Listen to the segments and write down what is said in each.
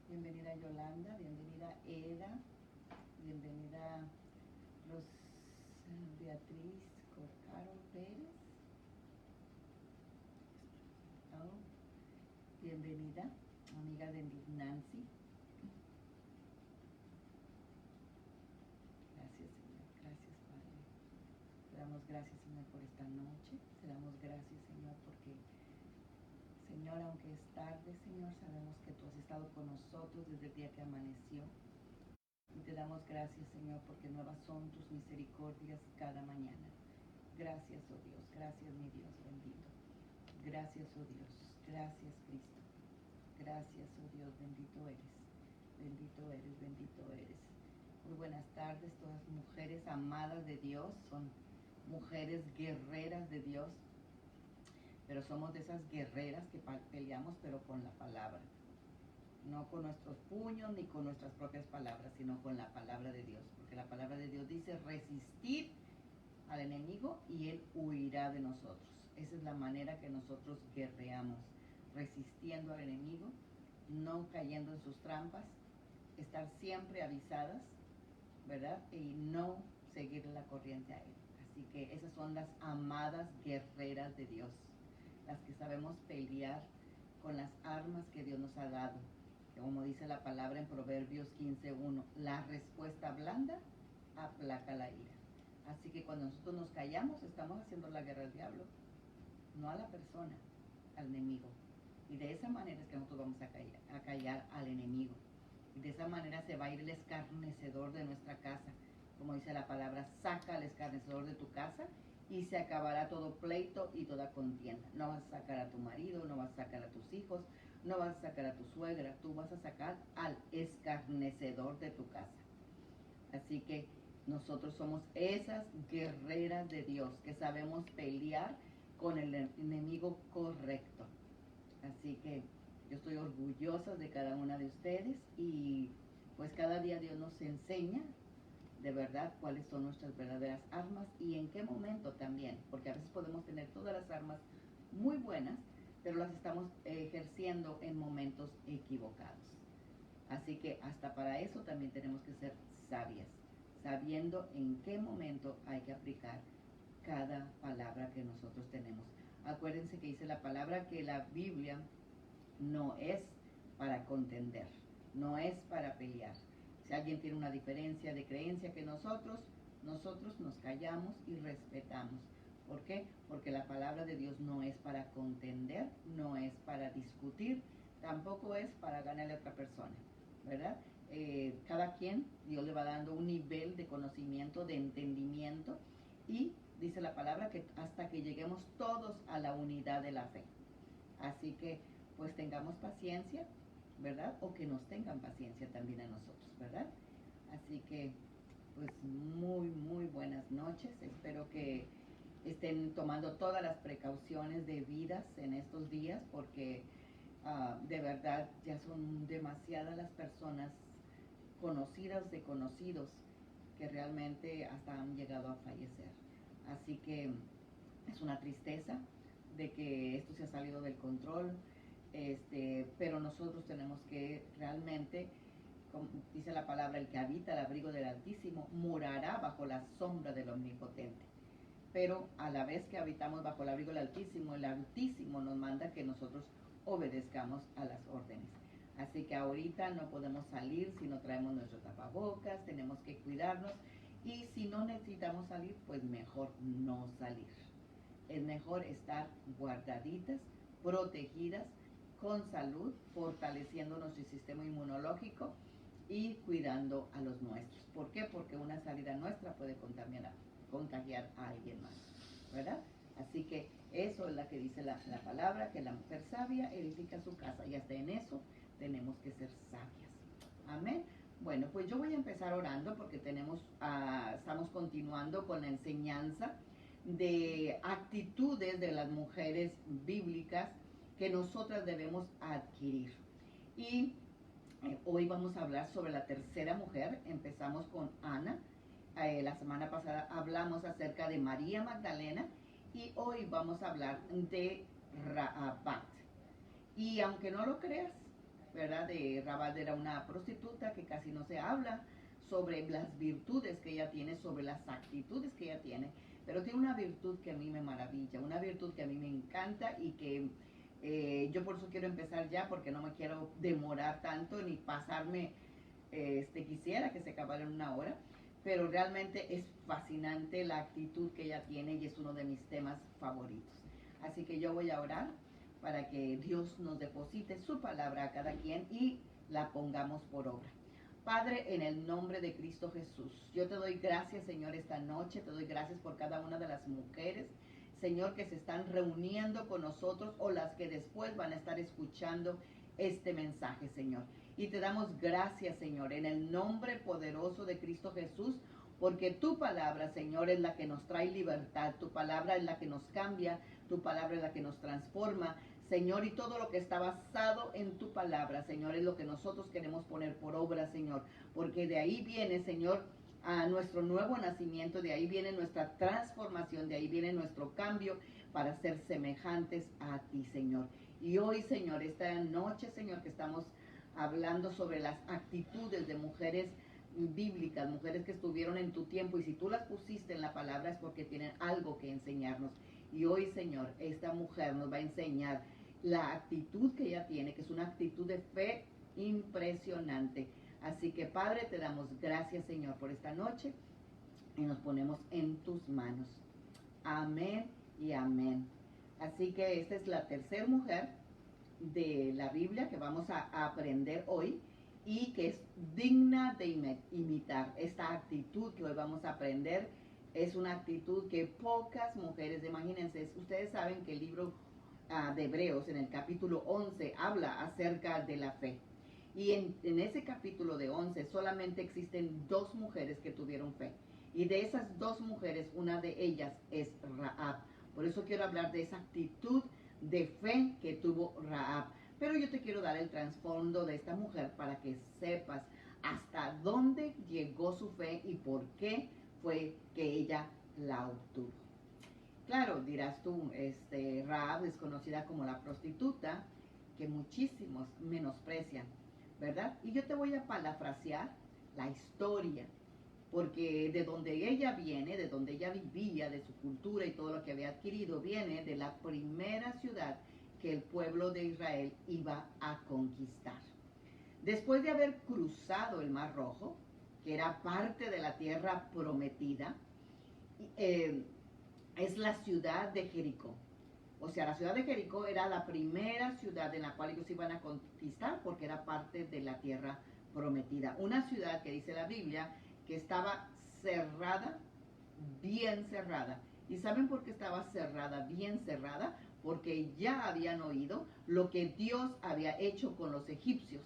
Bienvenida Yolanda, bienvenida Eda, bienvenida Beatriz Corcaro Pérez. Oh, bienvenida, amiga de Nancy. Gracias, Señor. Gracias, Padre. Te damos gracias, Señor, por esta noche. Te damos gracias, Señor, porque, Señor, aunque es tarde, Señor, sabemos que tú has estado con nosotros desde el día que amaneció. Y te damos gracias, Señor, porque nuevas son tus misericordias cada mañana. Gracias, oh Dios. Gracias, mi Dios bendito. Gracias, oh Dios. Gracias, Cristo. Gracias, oh Dios. Bendito eres. Bendito eres, bendito eres. Muy buenas tardes, todas mujeres amadas de Dios. Son mujeres guerreras de Dios. Pero somos de esas guerreras que peleamos, pero con la palabra. No con nuestros puños ni con nuestras propias palabras, sino con la palabra de Dios. Porque la palabra de Dios dice resistir al enemigo y él huirá de nosotros. Esa es la manera que nosotros guerreamos, resistiendo al enemigo, no cayendo en sus trampas, estar siempre avisadas, ¿verdad? Y no seguir la corriente a él. Así que esas son las amadas guerreras de Dios, las que sabemos pelear con las armas que Dios nos ha dado. Como dice la palabra en Proverbios 15:1, la respuesta blanda aplaca la ira. Así que cuando nosotros nos callamos, estamos haciendo la guerra al diablo, no a la persona, al enemigo. Y de esa manera es que nosotros vamos a callar al enemigo. Y de esa manera se va a ir el escarnecedor de nuestra casa. Como dice la palabra, saca al escarnecedor de tu casa y se acabará todo pleito y toda contienda. No vas a sacar a tu marido, no vas a sacar a tus hijos, no vas a sacar a tu suegra, tú vas a sacar al escarnecedor de tu casa. Así que nosotros somos esas guerreras de Dios que sabemos pelear con el enemigo correcto. Así que yo estoy orgullosa de cada una de ustedes y pues cada día Dios nos enseña de verdad cuáles son nuestras verdaderas armas y en qué momento también, porque a veces podemos tener todas las armas muy buenas, pero las estamos ejerciendo en momentos equivocados. Así que hasta para eso también tenemos que ser sabias, sabiendo en qué momento hay que aplicar cada palabra que nosotros tenemos. Acuérdense que dice la palabra que la Biblia no es para contender, no es para pelear. Si alguien tiene una diferencia de creencia que nosotros nos callamos y respetamos. ¿Por qué? Porque la palabra de Dios no es para contender, no es para discutir, tampoco es para ganarle a otra persona, ¿verdad? Cada quien, Dios le va dando un nivel de conocimiento, de entendimiento, y dice la palabra que hasta que lleguemos todos a la unidad de la fe. Así que pues tengamos paciencia, ¿verdad? O que nos tengan paciencia también a nosotros, ¿verdad? Así que pues muy buenas noches. Espero que estén tomando todas las precauciones debidas en estos días porque de verdad ya son demasiadas las personas conocidas de conocidos que realmente hasta han llegado a fallecer. Así que es una tristeza de que esto se ha salido del control, pero nosotros tenemos que realmente, como dice la palabra, el que habita el abrigo del Altísimo morará bajo la sombra del Omnipotente. Pero a la vez que habitamos bajo el abrigo del Altísimo, el Altísimo nos manda que nosotros obedezcamos a las órdenes. Así que ahorita no podemos salir si no traemos nuestro tapabocas, tenemos que cuidarnos y si no necesitamos salir, pues mejor no salir. Es mejor estar guardaditas, protegidas, con salud, fortaleciendo nuestro sistema inmunológico y cuidando a los nuestros. ¿Por qué? Porque una salida nuestra puede contagiar a alguien más, ¿verdad? Así que eso es lo que dice la palabra, que la mujer sabia edifica su casa y hasta en eso tenemos que ser sabias. Amén. Bueno, pues yo voy a empezar orando porque estamos continuando con la enseñanza de actitudes de las mujeres bíblicas que nosotras debemos adquirir. Y hoy vamos a hablar sobre la tercera mujer. Empezamos con Ana. La semana pasada hablamos acerca de María Magdalena y hoy vamos a hablar de Rahabat. Y aunque no lo creas, ¿verdad? De Rahab era una prostituta que casi no se habla sobre las virtudes que ella tiene, sobre las actitudes que ella tiene, pero tiene una virtud que a mí me maravilla, una virtud que a mí me encanta y que yo por eso quiero empezar ya, porque no me quiero demorar tanto ni pasarme, quisiera que se acabara en una hora, pero realmente es fascinante la actitud que ella tiene y es uno de mis temas favoritos. Así que yo voy a orar para que Dios nos deposite su palabra a cada quien y la pongamos por obra. Padre, en el nombre de Cristo Jesús, yo te doy gracias, Señor, esta noche. Te doy gracias por cada una de las mujeres, Señor, que se están reuniendo con nosotros o las que después van a estar escuchando este mensaje, Señor. Y te damos gracias, Señor, en el nombre poderoso de Cristo Jesús, porque tu palabra, Señor, es la que nos trae libertad. Tu palabra es la que nos cambia. Tu palabra es la que nos transforma, Señor, y todo lo que está basado en tu palabra, Señor, es lo que nosotros queremos poner por obra, Señor, porque de ahí viene, Señor, a nuestro nuevo nacimiento, de ahí viene nuestra transformación, de ahí viene nuestro cambio para ser semejantes a ti, Señor. Y hoy, Señor, esta noche, Señor, que estamos hablando sobre las actitudes de mujeres bíblicas, mujeres que estuvieron en tu tiempo, y si tú las pusiste en la palabra es porque tienen algo que enseñarnos. Y hoy, Señor, esta mujer nos va a enseñar la actitud que ella tiene, que es una actitud de fe impresionante. Así que, Padre, te damos gracias, Señor, por esta noche y nos ponemos en tus manos. Amén y amén. Así que esta es la tercera mujer de la Biblia que vamos a aprender hoy y que es digna de imitar. Esta actitud que hoy vamos a aprender es una actitud que pocas mujeres, imagínense, ustedes saben que el libro de Hebreos en el capítulo 11 habla acerca de la fe. Y en ese capítulo de 11 solamente existen 2 mujeres que tuvieron fe. Y de esas 2 mujeres, una de ellas es Rahab. Por eso quiero hablar de esa actitud de fe que tuvo Rahab. Pero yo te quiero dar el trasfondo de esta mujer para que sepas hasta dónde llegó su fe y por qué fue que ella la obtuvo. Claro, dirás tú, Rahab es conocida como la prostituta que muchísimos menosprecian, ¿verdad? Y yo te voy a parafrasear la historia, porque de donde ella viene, de donde ella vivía, de su cultura y todo lo que había adquirido, viene de la primera ciudad que el pueblo de Israel iba a conquistar. Después de haber cruzado el Mar Rojo, que era parte de la tierra prometida, es la ciudad de Jericó. O sea, la ciudad de Jericó era la primera ciudad en la cual ellos iban a conquistar porque era parte de la tierra prometida. Una ciudad que dice la Biblia que estaba cerrada, bien cerrada. ¿Y saben por qué estaba cerrada, bien cerrada? Porque ya habían oído lo que Dios había hecho con los egipcios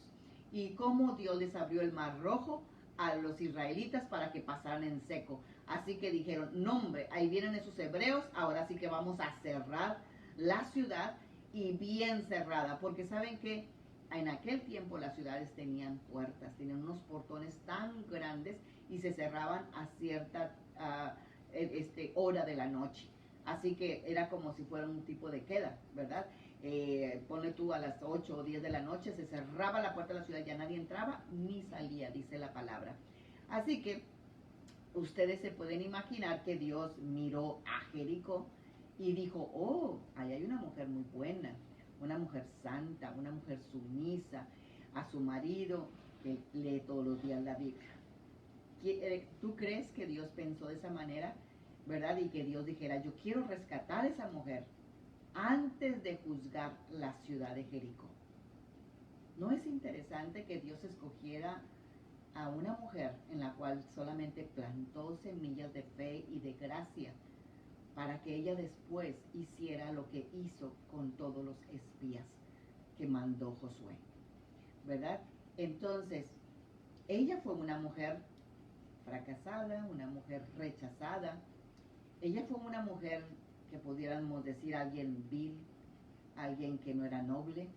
y cómo Dios les abrió el Mar Rojo a los israelitas para que pasaran en seco. Así que dijeron, no hombre, ahí vienen esos hebreos, ahora sí que vamos a cerrar la ciudad, y bien cerrada, porque saben que en aquel tiempo las ciudades tenían puertas, tenían unos portones tan grandes y se cerraban a cierta hora de la noche. Así que era como si fuera un tipo de queda, ¿verdad? Ponle tú a las 8 o 10 de la noche, se cerraba la puerta de la ciudad, ya nadie entraba ni salía, dice la palabra. Así que ustedes se pueden imaginar que Dios miró a Jericó y dijo, oh, ahí hay una mujer muy buena, una mujer santa, una mujer sumisa a su marido que lee todos los días la Biblia. ¿Tú crees que Dios pensó de esa manera, verdad? Y que Dios dijera, yo quiero rescatar a esa mujer antes de juzgar la ciudad de Jericó. ¿No es interesante que Dios escogiera a una mujer en la cual solamente plantó semillas de fe y de gracia para que ella después hiciera lo que hizo con todos los espías que mandó Josué, ¿verdad? Entonces, ella fue una mujer fracasada, una mujer rechazada. Ella fue una mujer que pudiéramos decir alguien vil, alguien que no era noble.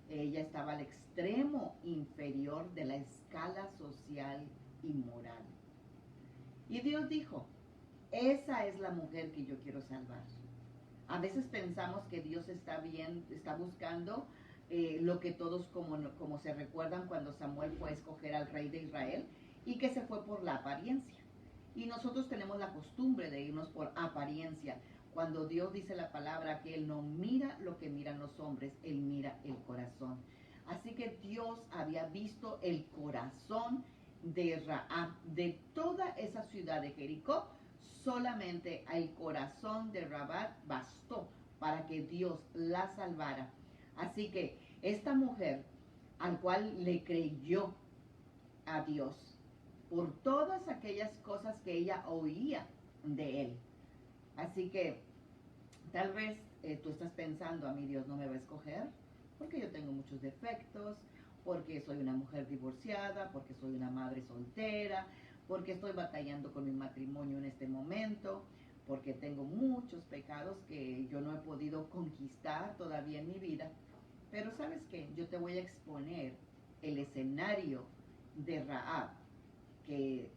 Ella estaba al extremo inferior de la escala social y moral. Y Dios dijo, esa es la mujer que yo quiero salvar. A veces pensamos que Dios está buscando lo que todos como se recuerdan cuando Samuel fue a escoger al rey de Israel y que se fue por la apariencia. Y nosotros tenemos la costumbre de irnos por apariencia. Cuando Dios dice la palabra que Él no mira lo que miran los hombres, Él mira el corazón. Así que Dios había visto el corazón de Rahab, de toda esa ciudad de Jericó. Solamente el corazón de Rahab bastó para que Dios la salvara. Así que esta mujer, al cual le creyó a Dios por todas aquellas cosas que ella oía de Él. Así que tal vez tú estás pensando, a mí Dios no me va a escoger, porque yo tengo muchos defectos, porque soy una mujer divorciada, porque soy una madre soltera, porque estoy batallando con mi matrimonio en este momento, porque tengo muchos pecados que yo no he podido conquistar todavía en mi vida. Pero ¿sabes qué? Yo te voy a exponer el escenario de Rahab y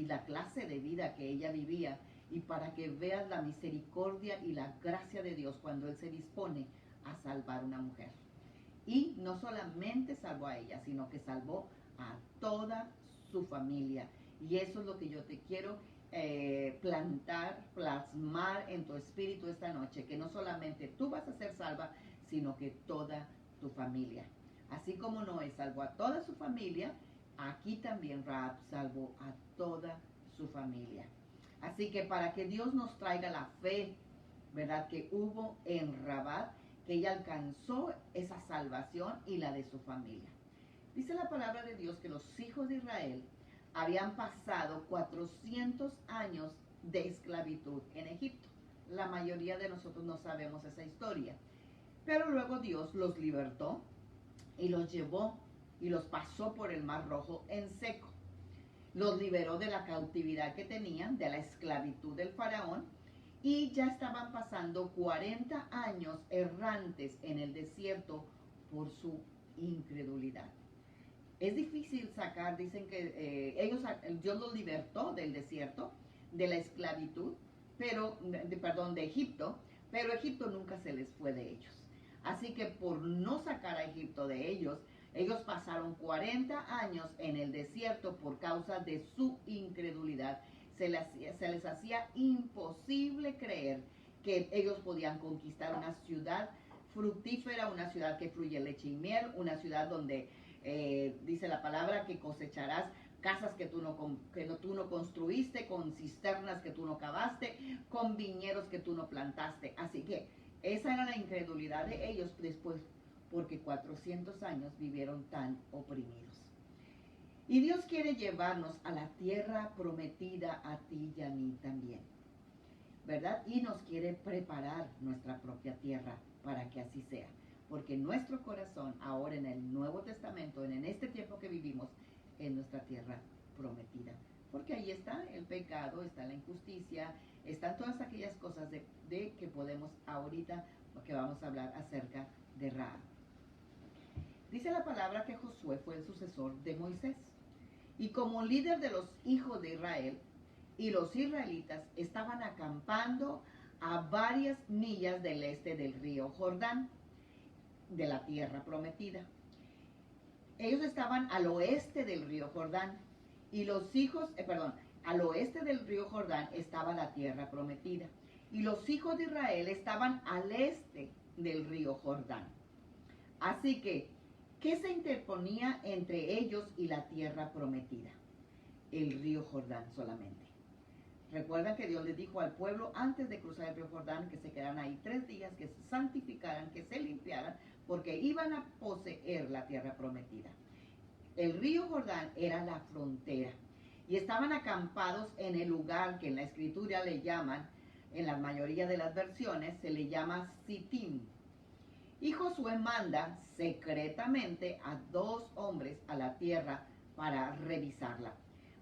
la clase de vida que ella vivía, y para que veas la misericordia y la gracia de Dios cuando Él se dispone a salvar a una mujer. Y no solamente salvó a ella, sino que salvó a toda su familia. Y eso es lo que yo te quiero plasmar en tu espíritu esta noche, que no solamente tú vas a ser salva, sino que toda tu familia. Así como Noé salvó a toda su familia, aquí también Rahab salvó a toda su familia. Así que para que Dios nos traiga la fe, ¿verdad?, que hubo en Rahab, que ella alcanzó esa salvación y la de su familia. Dice la palabra de Dios que los hijos de Israel habían pasado 400 años de esclavitud en Egipto. La mayoría de nosotros no sabemos esa historia. Pero luego Dios los libertó y los llevó y los pasó por el Mar Rojo en seco. Los liberó de la cautividad que tenían, de la esclavitud del faraón, y ya estaban pasando 40 años errantes en el desierto por su incredulidad. Es difícil sacar, dicen que Dios los libertó del desierto, de la esclavitud, de Egipto, pero Egipto nunca se les fue de ellos. Así que por no sacar a Egipto de ellos pasaron 40 años en el desierto por causa de su incredulidad. Se les hacía imposible creer que ellos podían conquistar una ciudad fructífera, una ciudad que fluye leche y miel, una ciudad donde dice la palabra que cosecharás casas que tú no construiste, con cisternas que tú no cavaste, con viñedos que tú no plantaste. Así que esa era la incredulidad de ellos después, porque 400 años vivieron tan oprimidos. Y Dios quiere llevarnos a la tierra prometida a ti y a mí también, ¿verdad? Y nos quiere preparar nuestra propia tierra para que así sea. Porque nuestro corazón, ahora en el Nuevo Testamento, en este tiempo que vivimos, es nuestra tierra prometida. Porque ahí está el pecado, está la injusticia, están todas aquellas cosas de que podemos ahorita, que vamos a hablar acerca de Rahab. Dice la palabra que Josué fue el sucesor de Moisés. Y como líder de los hijos de Israel, y los israelitas estaban acampando a varias millas del este del río Jordán, de la tierra prometida. Ellos estaban al oeste del río Jordán, y al oeste del río Jordán estaba la tierra prometida, y los hijos de Israel estaban al este del río Jordán. Así que, ¿qué se interponía entre ellos y la tierra prometida? El río Jordán solamente. Recuerdan que Dios les dijo al pueblo antes de cruzar el río Jordán que se quedaran ahí 3 días, que se santificaran, que se limpiaran, porque iban a poseer la tierra prometida. El río Jordán era la frontera, y estaban acampados en el lugar que en la escritura le llaman, en la mayoría de las versiones, se le llama Sitim. Y Josué manda secretamente a 2 hombres a la tierra para revisarla,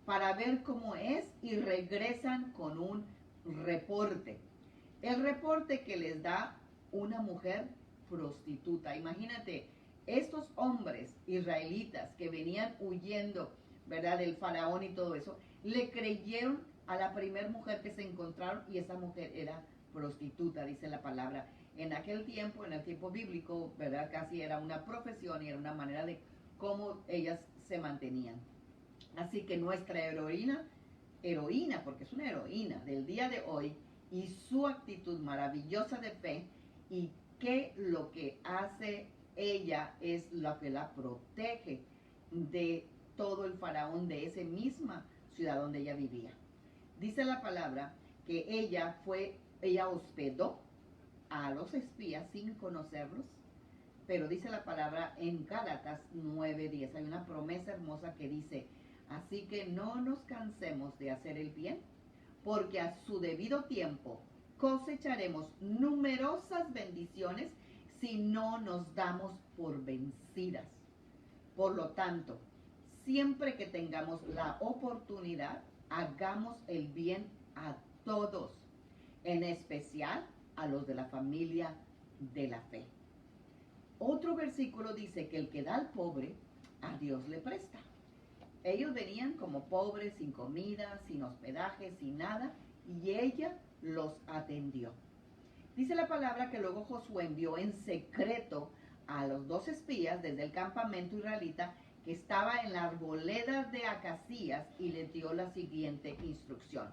para ver cómo es, y regresan con un reporte. El reporte que les da una mujer prostituta. Imagínate, estos hombres israelitas que venían huyendo, ¿verdad?, del faraón y todo eso, le creyeron a la primer mujer que se encontraron, y esa mujer era prostituta, dice la palabra en aquel tiempo, en el tiempo bíblico, ¿verdad? Casi era una profesión y era una manera de cómo ellas se mantenían. Así que nuestra heroína, porque es una heroína del día de hoy, y su actitud maravillosa de fe, y que lo que hace ella es lo que la protege de todo el faraón de esa misma ciudad donde ella vivía. Dice la palabra que ella hospedó a los espías sin conocerlos, pero dice la palabra en Gálatas 9:10, hay una promesa hermosa que dice: así que no nos cansemos de hacer el bien, porque a su debido tiempo cosecharemos numerosas bendiciones si no nos damos por vencidas. Por lo tanto, siempre que tengamos la oportunidad, hagamos el bien a todos, en especial a los de la familia de la fe. Otro versículo dice que el que da al pobre, a Dios le presta. Ellos venían como pobres, sin comida, sin hospedaje, sin nada, y ella los atendió. Dice la palabra que luego Josué envió en secreto a los 2 espías desde el campamento israelita que estaba en la arboleda de Acacías, y les dio la siguiente instrucción: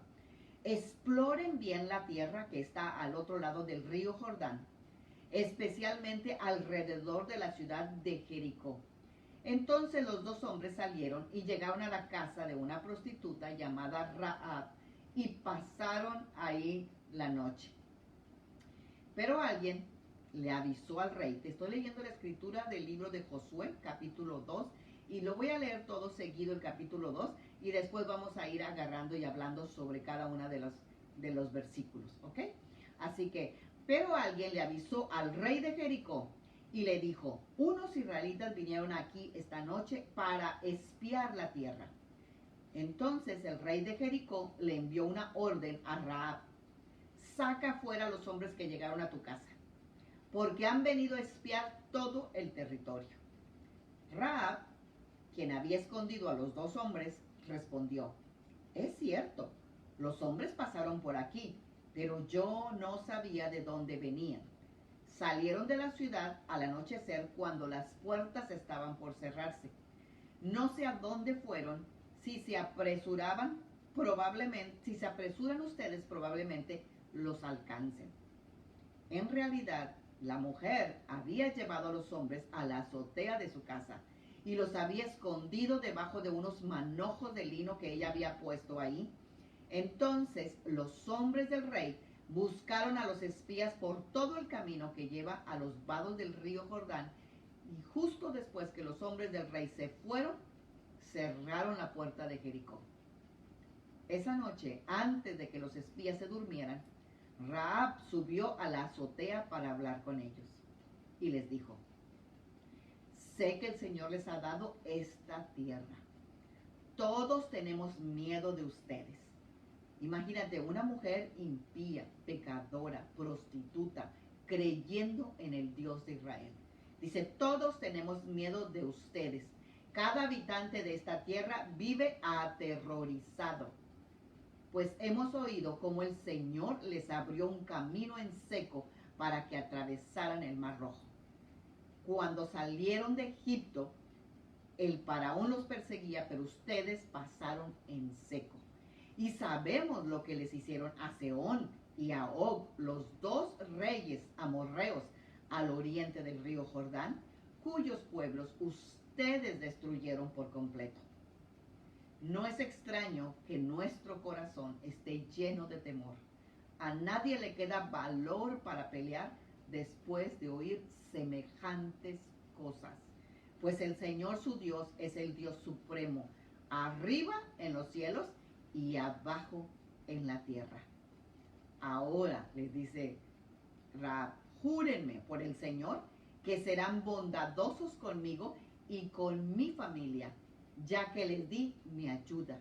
exploren bien la tierra que está al otro lado del río Jordán, especialmente alrededor de la ciudad de Jericó. Entonces los 2 hombres salieron y llegaron a la casa de una prostituta llamada Rahab y pasaron ahí la noche. Pero alguien le avisó al rey. Te estoy leyendo la escritura del libro de Josué, capítulo 2, y lo voy a leer todo seguido, el capítulo 2, y después vamos a ir agarrando y hablando sobre cada uno de los versículos, ¿ok? Así que, pero alguien le avisó al rey de Jericó y le dijo: unos israelitas vinieron aquí esta noche para espiar la tierra. Entonces el rey de Jericó le envió una orden a Rahab: saca fuera a los hombres que llegaron a tu casa, porque han venido a espiar todo el territorio. Rahab, quien había escondido a los 2 hombres, respondió: es cierto, los hombres pasaron por aquí, pero yo no sabía de dónde venían. Salieron de la ciudad al anochecer cuando las puertas estaban por cerrarse. No sé a dónde fueron. Si se apresuran ustedes, probablemente los alcancen. En realidad, la mujer había llevado a los hombres a la azotea de su casa y los había escondido debajo de unos manojos de lino que ella había puesto ahí. Entonces los hombres del rey buscaron a los espías por todo el camino que lleva a los vados del río Jordán, y justo después que los hombres del rey se fueron, cerraron la puerta de Jericó. Esa noche, antes de que los espías se durmieran, Rahab subió a la azotea para hablar con ellos y les dijo: sé que el Señor les ha dado esta tierra. Todos tenemos miedo de ustedes. Imagínate, una mujer impía, pecadora, prostituta, creyendo en el Dios de Israel. Dice: todos tenemos miedo de ustedes. Cada habitante de esta tierra vive aterrorizado, pues hemos oído cómo el Señor les abrió un camino en seco para que atravesaran el Mar Rojo. Cuando salieron de Egipto, el faraón los perseguía, pero ustedes pasaron en seco. Y sabemos lo que les hicieron a Sehón y a Og, los 2 reyes amorreos al oriente del río Jordán, cuyos pueblos ustedes destruyeron por completo. No es extraño que nuestro corazón esté lleno de temor. A nadie le queda valor para pelear después de oír semejantes cosas, pues el Señor su Dios es el Dios supremo, arriba en los cielos y abajo en la tierra. Ahora les dice Rahab: júrenme por el Señor que serán bondadosos conmigo y con mi familia, ya que les di mi ayuda.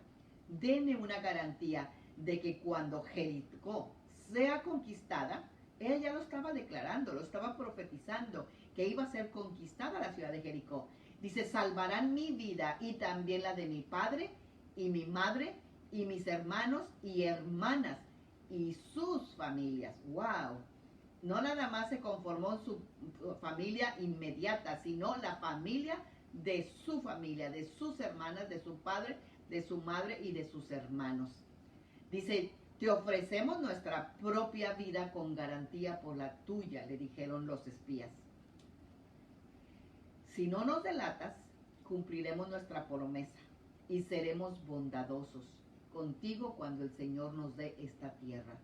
Denme una garantía de que cuando Jericó sea conquistada, ella ya lo estaba declarando, lo estaba profetizando, que iba a ser conquistada la ciudad de Jericó. Dice: salvarán mi vida y también la de mi padre y mi madre y mis hermanos y hermanas y sus familias. ¡Wow! no nada más se conformó en su familia inmediata, sino la familia, de sus hermanas, de su padre, de su madre y de sus hermanos. Dice, te ofrecemos nuestra propia vida con garantía por la tuya, le dijeron los espías. Si no nos delatas, cumpliremos nuestra promesa y seremos bondadosos contigo cuando el Señor nos dé esta tierra.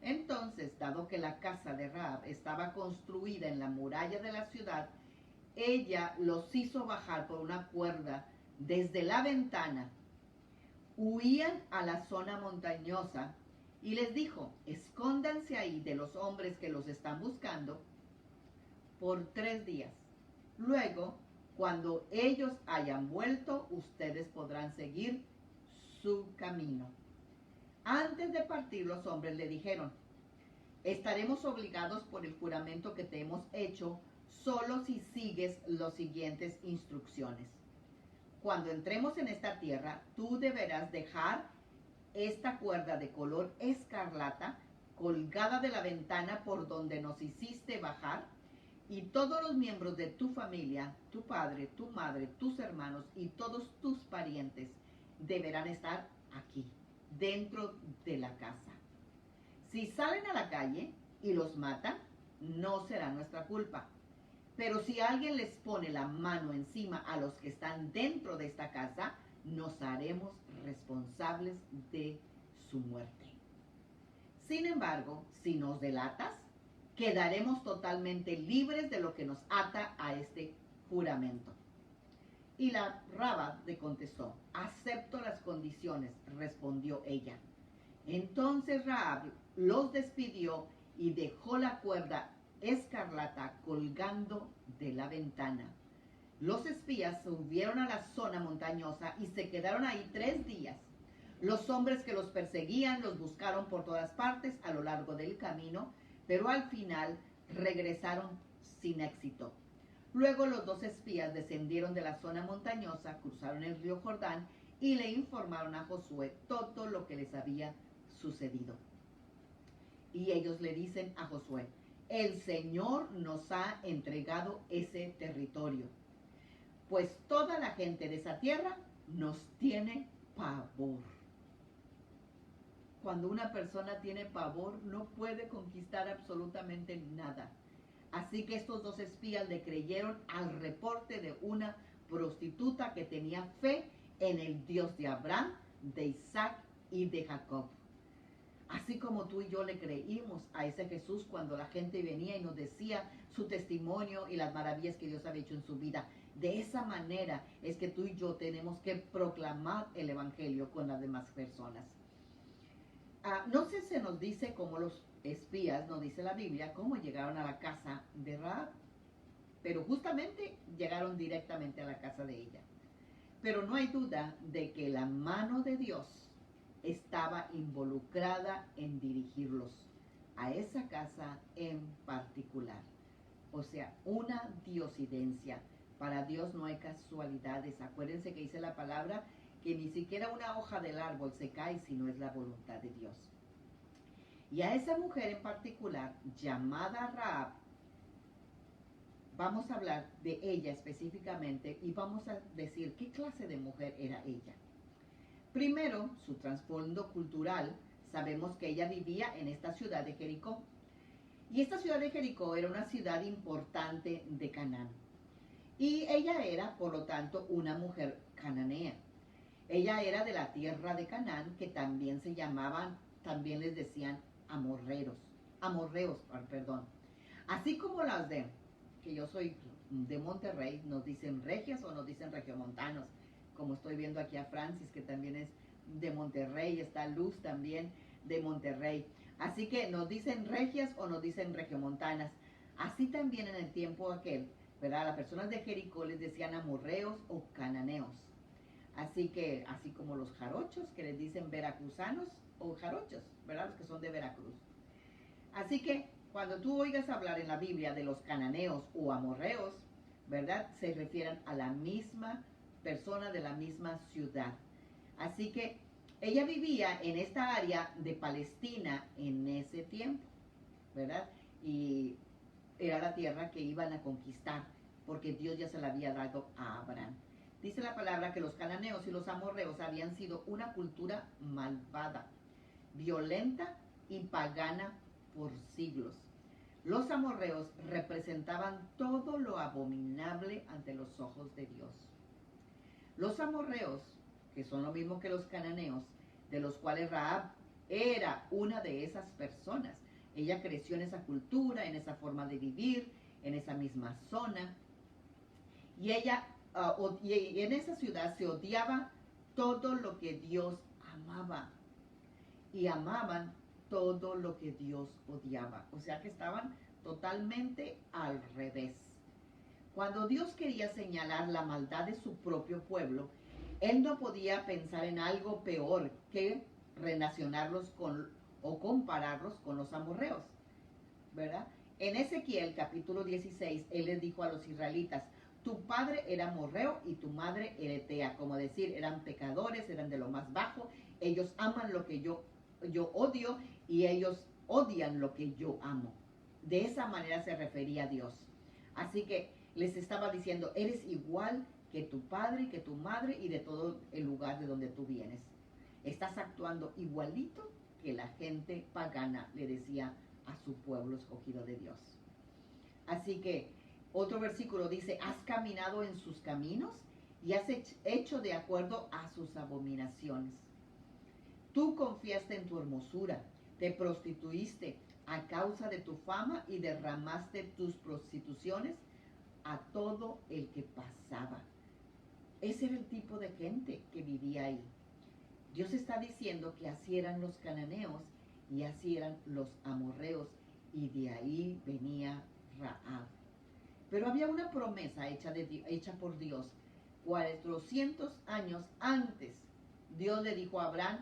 Entonces, dado que la casa de Rahab estaba construida en la muralla de la ciudad, ella los hizo bajar por una cuerda desde la ventana. Huían a la zona montañosa y les dijo, escóndanse ahí de los hombres que los están buscando por 3 días. Luego, cuando ellos hayan vuelto, ustedes podrán seguir su camino. Antes de partir, los hombres le dijeron, estaremos obligados por el juramento que te hemos hecho solo si sigues las siguientes instrucciones. Cuando entremos en esta tierra, tú deberás dejar esta cuerda de color escarlata colgada de la ventana por donde nos hiciste bajar, y todos los miembros de tu familia, tu padre, tu madre, tus hermanos y todos tus parientes deberán estar aquí, dentro de la casa. Si salen a la calle y los matan, no será nuestra culpa. Pero si alguien les pone la mano encima a los que están dentro de esta casa, nos haremos responsables de su muerte. Sin embargo, si nos delatas, quedaremos totalmente libres de lo que nos ata a este juramento. Y la Rahab le contestó, acepto las condiciones, respondió ella. Entonces Rahab los despidió y dejó la cuerda escarlata colgando de la ventana. Los espías subieron a la zona montañosa y se quedaron ahí 3 días. Los hombres que los perseguían los buscaron por todas partes a lo largo del camino, pero al final regresaron sin éxito. Luego los 2 espías descendieron de la zona montañosa, cruzaron el río Jordán y le informaron a Josué todo lo que les había sucedido. Y ellos le dicen a Josué, el Señor nos ha entregado ese territorio, pues toda la gente de esa tierra nos tiene pavor. Cuando una persona tiene pavor, no puede conquistar absolutamente nada. Así que estos 2 espías le creyeron al reporte de una prostituta que tenía fe en el Dios de Abraham, de Isaac y de Jacob. Así como tú y yo le creímos a ese Jesús cuando la gente venía y nos decía su testimonio y las maravillas que Dios había hecho en su vida. De esa manera es que tú y yo tenemos que proclamar el Evangelio con las demás personas. No sé, se nos dice como los espías, nos dice la Biblia, cómo llegaron a la casa de Rahab. Pero justamente llegaron directamente a la casa de ella. Pero no hay duda de que la mano de Dios estaba involucrada en dirigirlos a esa casa en particular. O sea, una diosidencia. Para Dios no hay casualidades. Acuérdense que dice la palabra que ni siquiera una hoja del árbol se cae si no es la voluntad de Dios. Y a esa mujer en particular, llamada Rahab, vamos a hablar de ella específicamente y vamos a decir qué clase de mujer era ella. Primero, su trasfondo cultural. Sabemos que ella vivía en esta ciudad de Jericó. Y esta ciudad de Jericó era una ciudad importante de Canaán. Y ella era, por lo tanto, una mujer cananea. Ella era de la tierra de Canaán, que también se llamaban, también les decían amorreos, perdón. Así como las de, que yo soy de Monterrey, nos dicen regias o nos dicen regiomontanos, como estoy viendo aquí a Francis, que también es de Monterrey, está Luz también de Monterrey. Así que nos dicen regias o nos dicen regiomontanas. Así también en el tiempo aquel, ¿verdad? Las personas de Jericó les decían amorreos o cananeos. Así que, así como los jarochos, que les dicen veracruzanos o jarochos, ¿verdad? Los que son de Veracruz. Así que, cuando tú oigas hablar en la Biblia de los cananeos o amorreos, ¿verdad? Se refieren a la misma persona de la misma ciudad. Así que ella vivía en esta área de Palestina en ese tiempo, ¿verdad? y era la tierra que iban a conquistar, porque Dios ya se la había dado a Abraham. Dice la palabra que los cananeos y los amorreos habían sido una cultura malvada, violenta y pagana por siglos. Los amorreos representaban todo lo abominable ante los ojos de Dios. Los amorreos, que son lo mismo que los cananeos, de los cuales Rahab era una de esas personas. Ella creció en esa cultura, en esa forma de vivir, en esa misma zona. Y y en esa ciudad se odiaba todo lo que Dios amaba. Y amaban todo lo que Dios odiaba. O sea que estaban totalmente al revés. Cuando Dios quería señalar la maldad de su propio pueblo, Él no podía pensar en algo peor que relacionarlos con o compararlos con los amorreos, ¿verdad? En Ezequiel capítulo 16, Él les dijo a los israelitas: tu padre era amorreo y tu madre eretea, como decir, eran pecadores, eran de lo más bajo, ellos aman lo que yo odio y ellos odian lo que yo amo. De esa manera se refería a Dios. Así que les estaba diciendo: eres igual que tu padre, que tu madre y de todo el lugar de donde tú vienes. Estás actuando igualito que la gente pagana, le decía a su pueblo escogido de Dios. Así que otro versículo dice: has caminado en sus caminos y has hecho de acuerdo a sus abominaciones. Tú confiaste en tu hermosura, te prostituiste a causa de tu fama y derramaste tus prostituciones a todo el que pasaba. Ese era el tipo de gente que vivía ahí. Dios está diciendo que así eran los cananeos y así eran los amorreos, y de ahí venía Rahab. Pero había una promesa hecha por Dios 400 años antes. Dios le dijo a Abraham: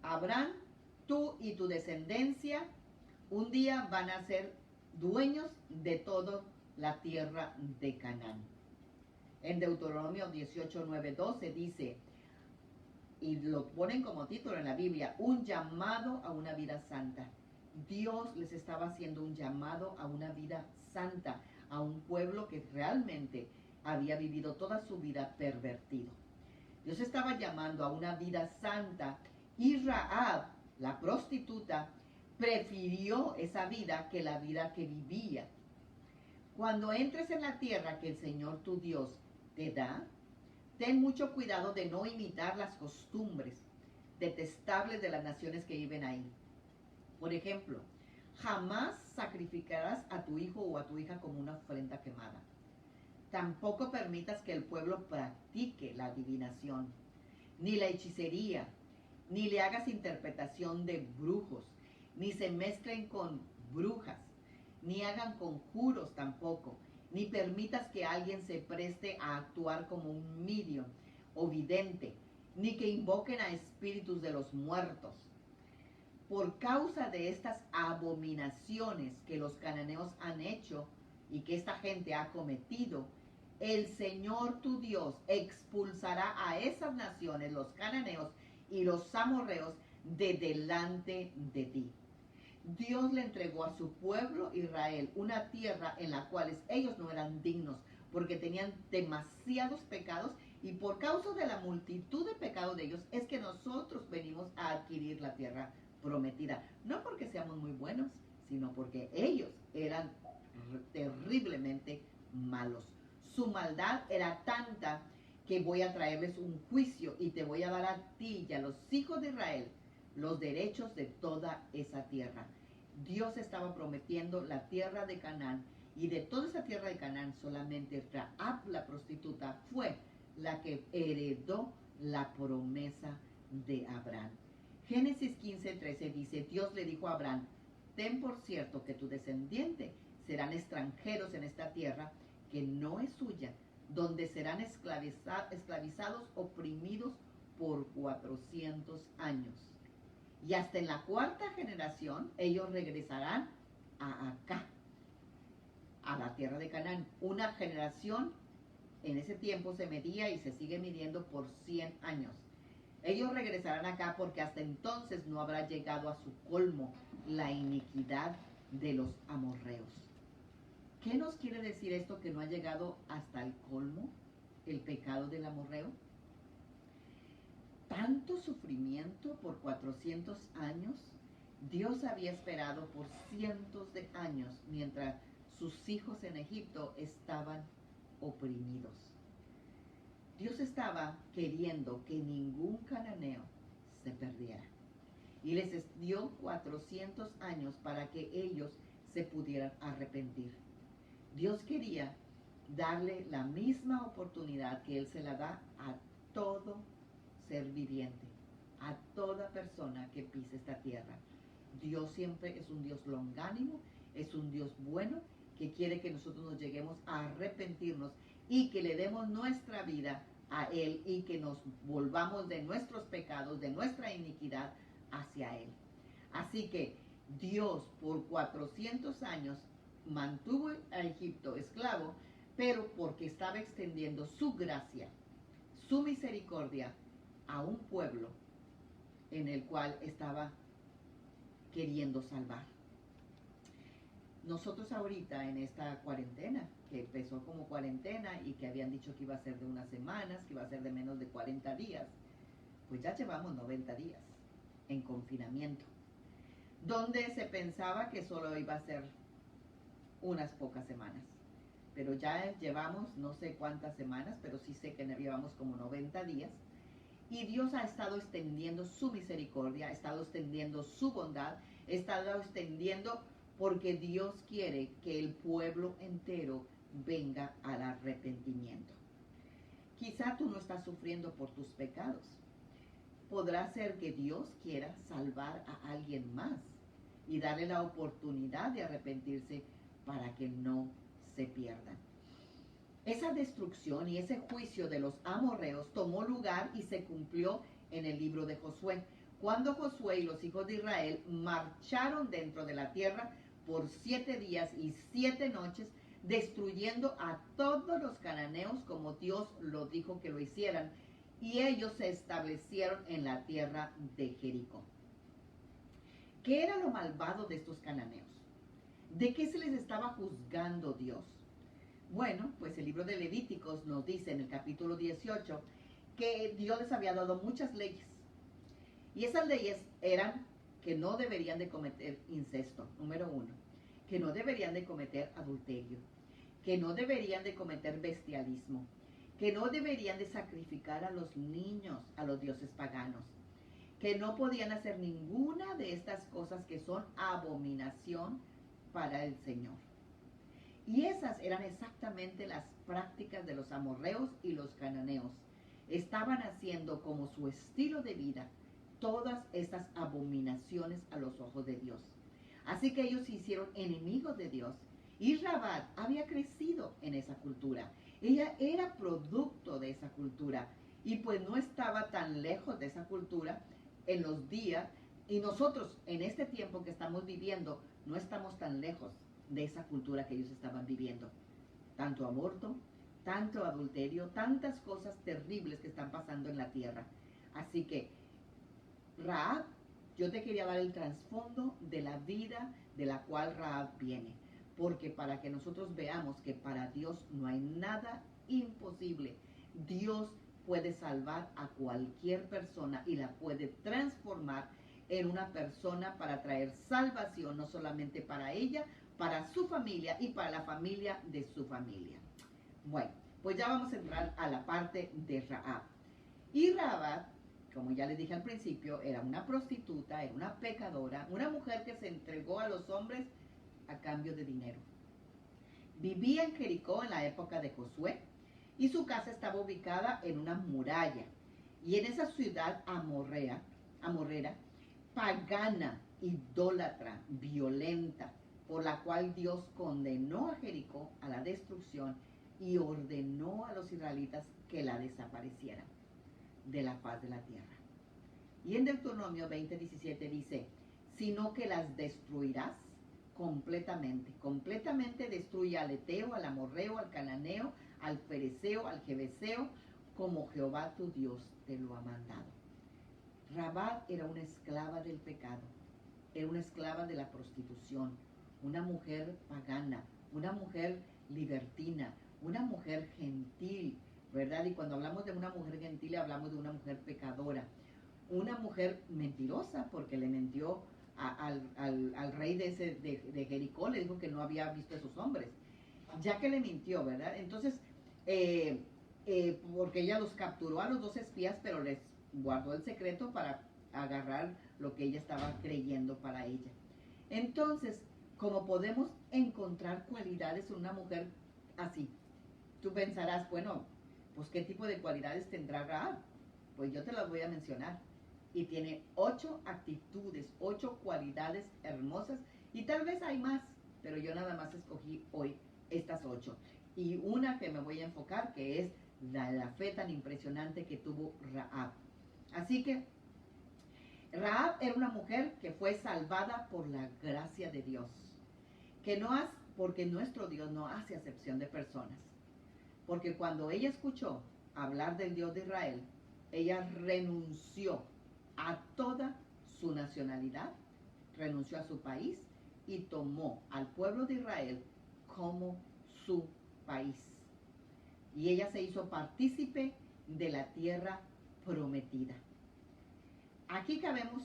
Abraham, tú y tu descendencia un día van a ser dueños de toda la tierra de Canaán. En Deuteronomio 18, 9, 12 dice, y lo ponen como título en la Biblia: un llamado a una vida santa. Dios les estaba haciendo un llamado a una vida santa, a un pueblo que realmente había vivido toda su vida pervertido. Dios estaba llamando a una vida santa, y Rahab, la prostituta, prefirió esa vida que la vida que vivía. Cuando entres en la tierra que el Señor tu Dios te da, ten mucho cuidado de no imitar las costumbres detestables de las naciones que viven ahí. Por ejemplo, jamás sacrificarás a tu hijo o a tu hija como una ofrenda quemada. Tampoco permitas que el pueblo practique la adivinación, ni la hechicería, ni le hagas interpretación de brujos, ni se mezclen con brujas, ni hagan conjuros tampoco, ni permitas que alguien se preste a actuar como un medium o vidente, ni que invoquen a espíritus de los muertos. Por causa de estas abominaciones que los cananeos han hecho y que esta gente ha cometido, el Señor tu Dios expulsará a esas naciones, los cananeos y los amorreos, de delante de ti. Dios le entregó a su pueblo Israel una tierra en la cual ellos no eran dignos, porque tenían demasiados pecados, y por causa de la multitud de pecados de ellos es que nosotros venimos a adquirir la tierra prometida. No porque seamos muy buenos, sino porque ellos eran terriblemente malos. Su maldad era tanta que voy a traerles un juicio y te voy a dar a ti y a los hijos de Israel los derechos de toda esa tierra. Dios estaba prometiendo la tierra de Canaán, y de toda esa tierra de Canaán solamente Rahab, la prostituta, fue la que heredó la promesa de Abraham. Génesis 15:13 dice: Dios le dijo a Abraham: ten por cierto que tu descendiente serán extranjeros en esta tierra que no es suya, donde serán esclavizados, oprimidos por 400 años. Y hasta en la cuarta generación ellos regresarán acá, a la tierra de Canaán. Una generación en ese tiempo se medía y se sigue midiendo por 100 años. Ellos regresarán acá porque hasta entonces no habrá llegado a su colmo la iniquidad de los amorreos. ¿Qué nos quiere decir esto, que no ha llegado hasta el colmo el pecado del amorreo? Tanto sufrimiento por 400 años. Dios había esperado por cientos de años mientras sus hijos en Egipto estaban oprimidos. Dios estaba queriendo que ningún cananeo se perdiera. Y les dio 400 años para que ellos se pudieran arrepentir. Dios quería darle la misma oportunidad que Él se la da a todo ser viviente, a toda persona que pise esta tierra. Dios siempre es un Dios longánimo, es un Dios bueno, que quiere que nosotros nos lleguemos a arrepentirnos y que le demos nuestra vida a Él y que nos volvamos de nuestros pecados, de nuestra iniquidad hacia Él. Así que Dios por 400 años mantuvo a Egipto esclavo, pero porque estaba extendiendo su gracia, su misericordia a un pueblo en el cual estaba queriendo salvar. Nosotros ahorita en esta cuarentena, que empezó como cuarentena y que habían dicho que iba a ser de unas semanas, que iba a ser de menos de 40 días, pues ya llevamos 90 días en confinamiento, donde se pensaba que solo iba a ser unas pocas semanas. Pero ya llevamos no sé cuántas semanas, pero sí sé que llevamos como 90 días. Y Dios ha estado extendiendo su misericordia, ha estado extendiendo su bondad, ha estado extendiendo porque Dios quiere que el pueblo entero venga al arrepentimiento. Quizá tú no estás sufriendo por tus pecados. Podrá ser que Dios quiera salvar a alguien más y darle la oportunidad de arrepentirse para que no se pierdan. Esa destrucción y ese juicio de los amorreos tomó lugar y se cumplió en el libro de Josué, cuando Josué y los hijos de Israel marcharon dentro de la tierra por 7 días y 7 noches, destruyendo a todos los cananeos como Dios lo dijo que lo hicieran, y ellos se establecieron en la tierra de Jericó. ¿Qué era lo malvado de estos cananeos? ¿De qué se les estaba juzgando Dios? Bueno, pues el libro de Levíticos nos dice en el capítulo 18 que Dios les había dado muchas leyes. Y esas leyes eran que no deberían de cometer incesto, número 1, que no deberían de cometer adulterio, que no deberían de cometer bestialismo, que no deberían de sacrificar a los niños a los dioses paganos, que no podían hacer ninguna de estas cosas que son abominación para el Señor. Y esas eran exactamente las prácticas de los amorreos y los cananeos. Estaban haciendo como su estilo de vida todas estas abominaciones a los ojos de Dios. Así que ellos se hicieron enemigos de Dios. Y Rabat había crecido en esa cultura. Ella era producto de esa cultura. Y pues no estaba tan lejos de esa cultura en los días. Y nosotros en este tiempo que estamos viviendo no estamos tan lejos de esa cultura que ellos estaban viviendo. Tanto aborto, tanto adulterio, tantas cosas terribles que están pasando en la tierra. Así que, Rahab, yo te quería dar el trasfondo de la vida de la cual Rahab viene. Porque para que nosotros veamos que para Dios no hay nada imposible. Dios puede salvar a cualquier persona y la puede transformar en una persona para traer salvación, no solamente para ella, para su familia y para la familia de su familia. Bueno, pues ya vamos a entrar a la parte de Rahab. Y Rahab, como ya les dije al principio, era una prostituta, era una pecadora, una mujer que se entregó a los hombres a cambio de dinero. Vivía en Jericó en la época de Josué y su casa estaba ubicada en una muralla. Y en esa ciudad amorrera, pagana, idólatra, violenta, por la cual Dios condenó a Jericó a la destrucción y ordenó a los israelitas que la desaparecieran de la faz de la tierra. Y en Deuteronomio 20:17 dice, sino que las destruirás completamente. Completamente destruye al Eteo, al Amorreo, al Cananeo, al Fereceo, al Jebeseo, como Jehová tu Dios te lo ha mandado. Rahab era una esclava del pecado, era una esclava de la prostitución, una mujer pagana, una mujer libertina, una mujer gentil, ¿verdad? Y cuando hablamos de una mujer gentil, hablamos de una mujer pecadora, una mujer mentirosa, porque le mintió al rey de Jericó, le dijo que no había visto a esos hombres, ya que le mintió, ¿verdad? Entonces, porque ella los capturó a los dos espías, pero les guardó el secreto para agarrar lo que ella estaba creyendo para ella. Entonces, como podemos encontrar cualidades en una mujer así, tú pensarás, bueno, pues ¿qué tipo de cualidades tendrá Rahab? Pues yo te las voy a mencionar. Y tiene 8 actitudes, 8 cualidades hermosas, y tal vez hay más, pero yo nada más escogí hoy estas 8. Y una que me voy a enfocar, que es la fe tan impresionante que tuvo Rahab. Así que Rahab era una mujer que fue salvada por la gracia de Dios, que no hace, porque nuestro Dios no hace acepción de personas. Porque cuando ella escuchó hablar del Dios de Israel, ella renunció a toda su nacionalidad, renunció a su país y tomó al pueblo de Israel como su país. Y ella se hizo partícipe de la tierra prometida. Aquí cabemos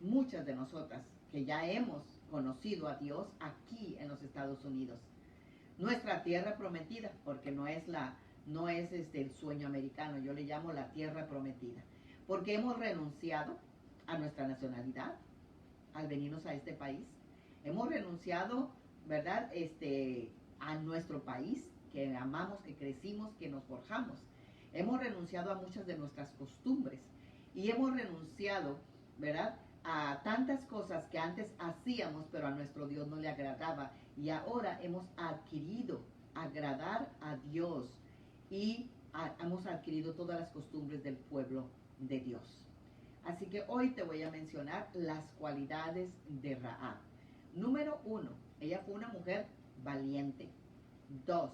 muchas de nosotras que ya hemos conocido a Dios aquí en los Estados Unidos. Nuestra tierra prometida, porque no es el sueño americano, yo le llamo la tierra prometida, porque hemos renunciado a nuestra nacionalidad al venirnos a este país. Hemos renunciado, ¿verdad? A nuestro país, que amamos, que crecimos, que nos forjamos. Hemos renunciado a muchas de nuestras costumbres y hemos renunciado, ¿verdad?, a tantas cosas que antes hacíamos, pero a nuestro Dios no le agradaba. Y ahora hemos adquirido agradar a Dios y hemos adquirido todas las costumbres del pueblo de Dios. Así que hoy te voy a mencionar las cualidades de Rahab. Número 1, ella fue una mujer valiente. 2,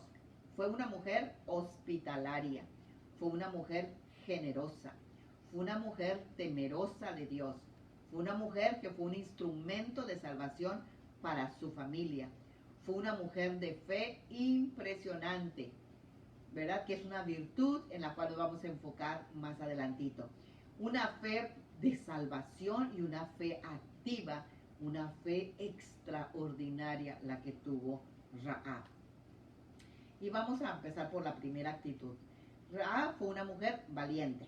fue una mujer hospitalaria. Fue una mujer generosa. Fue una mujer temerosa de Dios. Fue una mujer que fue un instrumento de salvación para su familia. Fue una mujer de fe impresionante, ¿verdad? Que es una virtud en la cual nos vamos a enfocar más adelantito. Una fe de salvación y una fe activa, una fe extraordinaria la que tuvo Rahab. Y vamos a empezar por la primera actitud. Rahab fue una mujer valiente,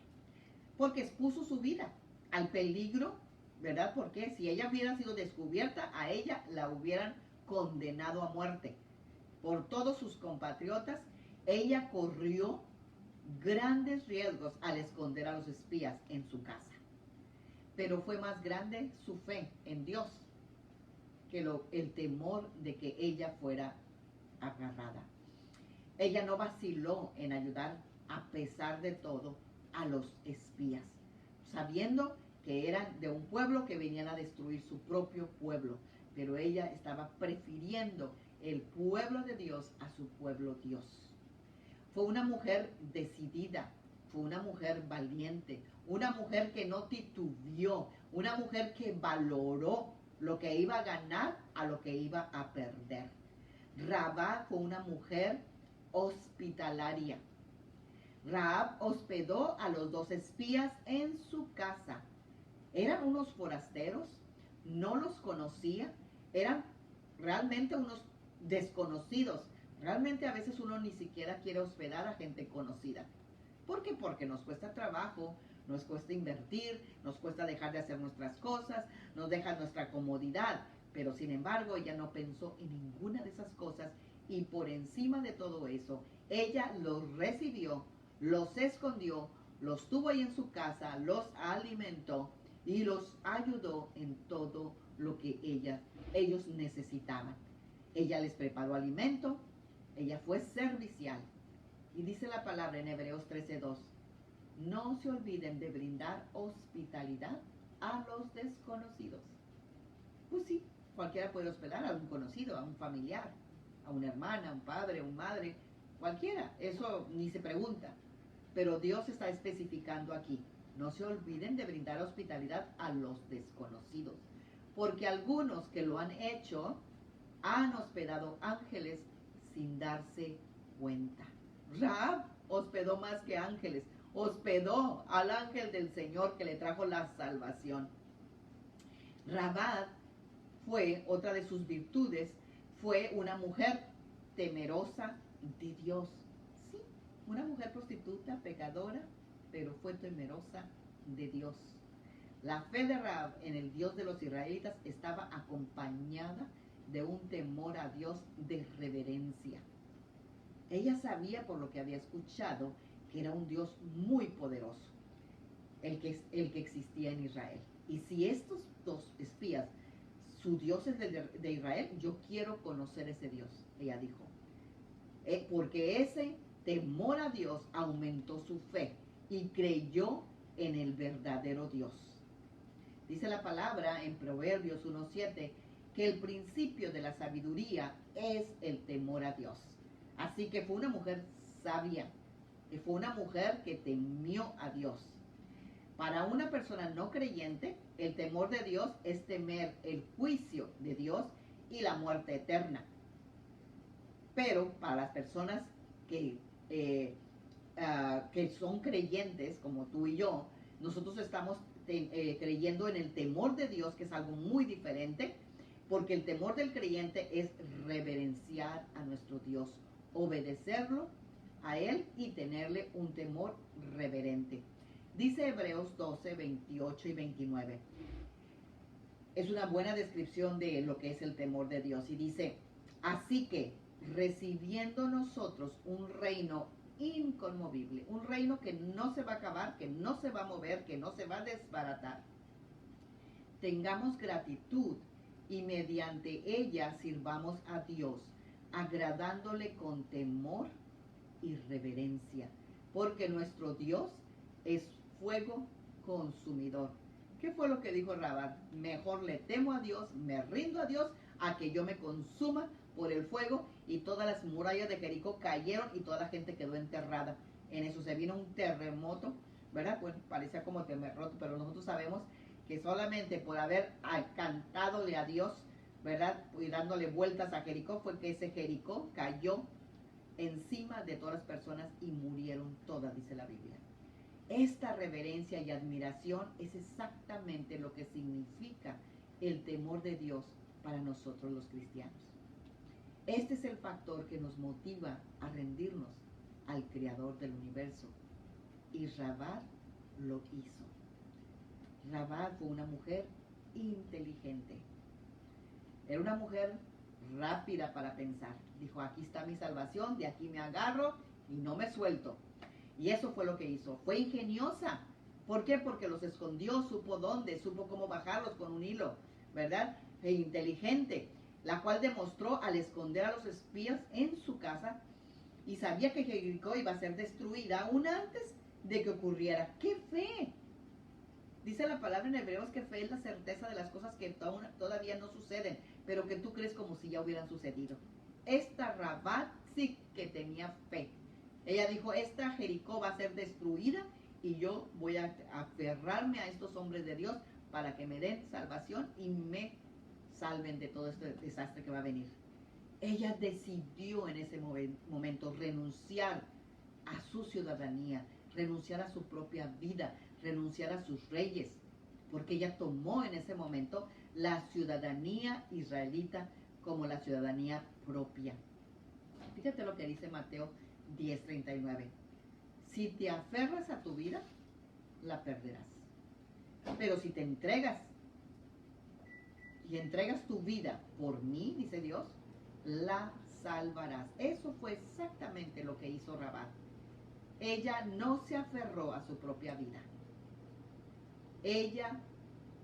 porque expuso su vida al peligro, ¿verdad? Porque si ella hubiera sido descubierta, a ella la hubieran condenado a muerte. Por todos sus compatriotas, ella corrió grandes riesgos al esconder a los espías en su casa. Pero fue más grande su fe en Dios que el temor de que ella fuera agarrada. Ella no vaciló en ayudar, a pesar de todo, a los espías, sabiendo que eran de un pueblo que venían a destruir su propio pueblo, pero ella estaba prefiriendo el pueblo de Dios a su pueblo Dios. Fue una mujer decidida, fue una mujer valiente, una mujer que no titubeó, una mujer que valoró lo que iba a ganar a lo que iba a perder. Rahab fue una mujer hospitalaria. Rahab hospedó a los 2 espías en su casa. Eran unos forasteros, no los conocía, eran realmente unos desconocidos. Realmente a veces uno ni siquiera quiere hospedar a gente conocida. ¿Por qué? Porque nos cuesta trabajo, nos cuesta invertir, nos cuesta dejar de hacer nuestras cosas, nos deja nuestra comodidad. Pero sin embargo, ella no pensó en ninguna de esas cosas y por encima de todo eso, ella los recibió, los escondió, los tuvo ahí en su casa, los alimentó y los ayudó en todo lo que ellos necesitaban. Ella les preparó alimento, ella fue servicial. Y dice la palabra en Hebreos 13:2, no se olviden de brindar hospitalidad a los desconocidos. Pues sí, cualquiera puede hospedar a un conocido, a un familiar, a una hermana, a un padre, a una madre, cualquiera, eso ni se pregunta. Pero Dios está especificando aquí, no se olviden de brindar hospitalidad a los desconocidos, porque algunos que lo han hecho han hospedado ángeles sin darse cuenta. Rahab hospedó más que ángeles, hospedó al ángel del Señor que le trajo la salvación. Rahab fue, otra de sus virtudes, fue una mujer temerosa de Dios. Sí, una mujer prostituta, pecadora, pero fue temerosa de Dios. La fe de Rahab en el Dios de los israelitas estaba acompañada de un temor a Dios de reverencia. Ella sabía por lo que había escuchado que era un Dios muy poderoso, el que existía en Israel. Y si estos dos espías, su Dios es de Israel, yo quiero conocer ese Dios, ella dijo. Porque ese temor a Dios aumentó su fe y creyó en el verdadero Dios. Dice la palabra en Proverbios 1:7 que el principio de la sabiduría es el temor a Dios. Así que fue una mujer sabia, que fue una mujer que temió a Dios. Para una persona no creyente, el temor de Dios es temer el juicio de Dios y la muerte eterna. Pero para las personas que son creyentes, como tú y yo, nosotros estamos creyendo en el temor de Dios, que es algo muy diferente, porque el temor del creyente es reverenciar a nuestro Dios, obedecerlo a Él y tenerle un temor reverente. Dice Hebreos 12, 28 y 29. Es una buena descripción de lo que es el temor de Dios. Y dice, así que recibiendo nosotros un reino inconmovible, un reino que no se va a acabar, que no se va a mover, que no se va a desbaratar, tengamos gratitud y mediante ella sirvamos a Dios, agradándole con temor y reverencia, porque nuestro Dios es fuego consumidor. ¿Qué fue lo que dijo Rahab? Mejor le temo a Dios, me rindo a Dios, a que yo me consuma por el fuego. Y todas las murallas de Jericó cayeron y toda la gente quedó enterrada. En eso se vino un terremoto, ¿verdad? Pues parecía como terremoto, pero nosotros sabemos que solamente por haber cantadole a Dios, ¿verdad? Y dándole vueltas a Jericó, fue que ese Jericó cayó encima de todas las personas y murieron todas, dice la Biblia. Esta reverencia y admiración es exactamente lo que significa el temor de Dios para nosotros los cristianos. Este es el factor que nos motiva a rendirnos al Creador del universo. Y Rahab lo hizo. Rahab fue una mujer inteligente. Era una mujer rápida para pensar. Dijo, aquí está mi salvación, de aquí me agarro y no me suelto. Y eso fue lo que hizo. Fue ingeniosa. ¿Por qué? Porque los escondió, supo dónde, supo cómo bajarlos con un hilo, ¿verdad? E inteligente, la cual demostró al esconder a los espías en su casa y sabía que Jericó iba a ser destruida aún antes de que ocurriera. ¡Qué fe! Dice la palabra en Hebreos que fe es la certeza de las cosas que todavía no suceden, pero que tú crees como si ya hubieran sucedido. Esta Rahab sí que tenía fe. Ella dijo, esta Jericó va a ser destruida y yo voy a aferrarme a estos hombres de Dios para que me den salvación y me salven de todo este desastre que va a venir. Ella decidió en ese momento renunciar a su ciudadanía, renunciar a su propia vida, renunciar a sus reyes, porque ella tomó en ese momento la ciudadanía israelita como la ciudadanía propia. Fíjate lo que dice Mateo 10:39. Si te aferras a tu vida, la perderás. Pero si te entregas y entregas tu vida por mí, dice Dios, la salvarás. Eso fue exactamente lo que hizo Rahab. Ella no se aferró a su propia vida. Ella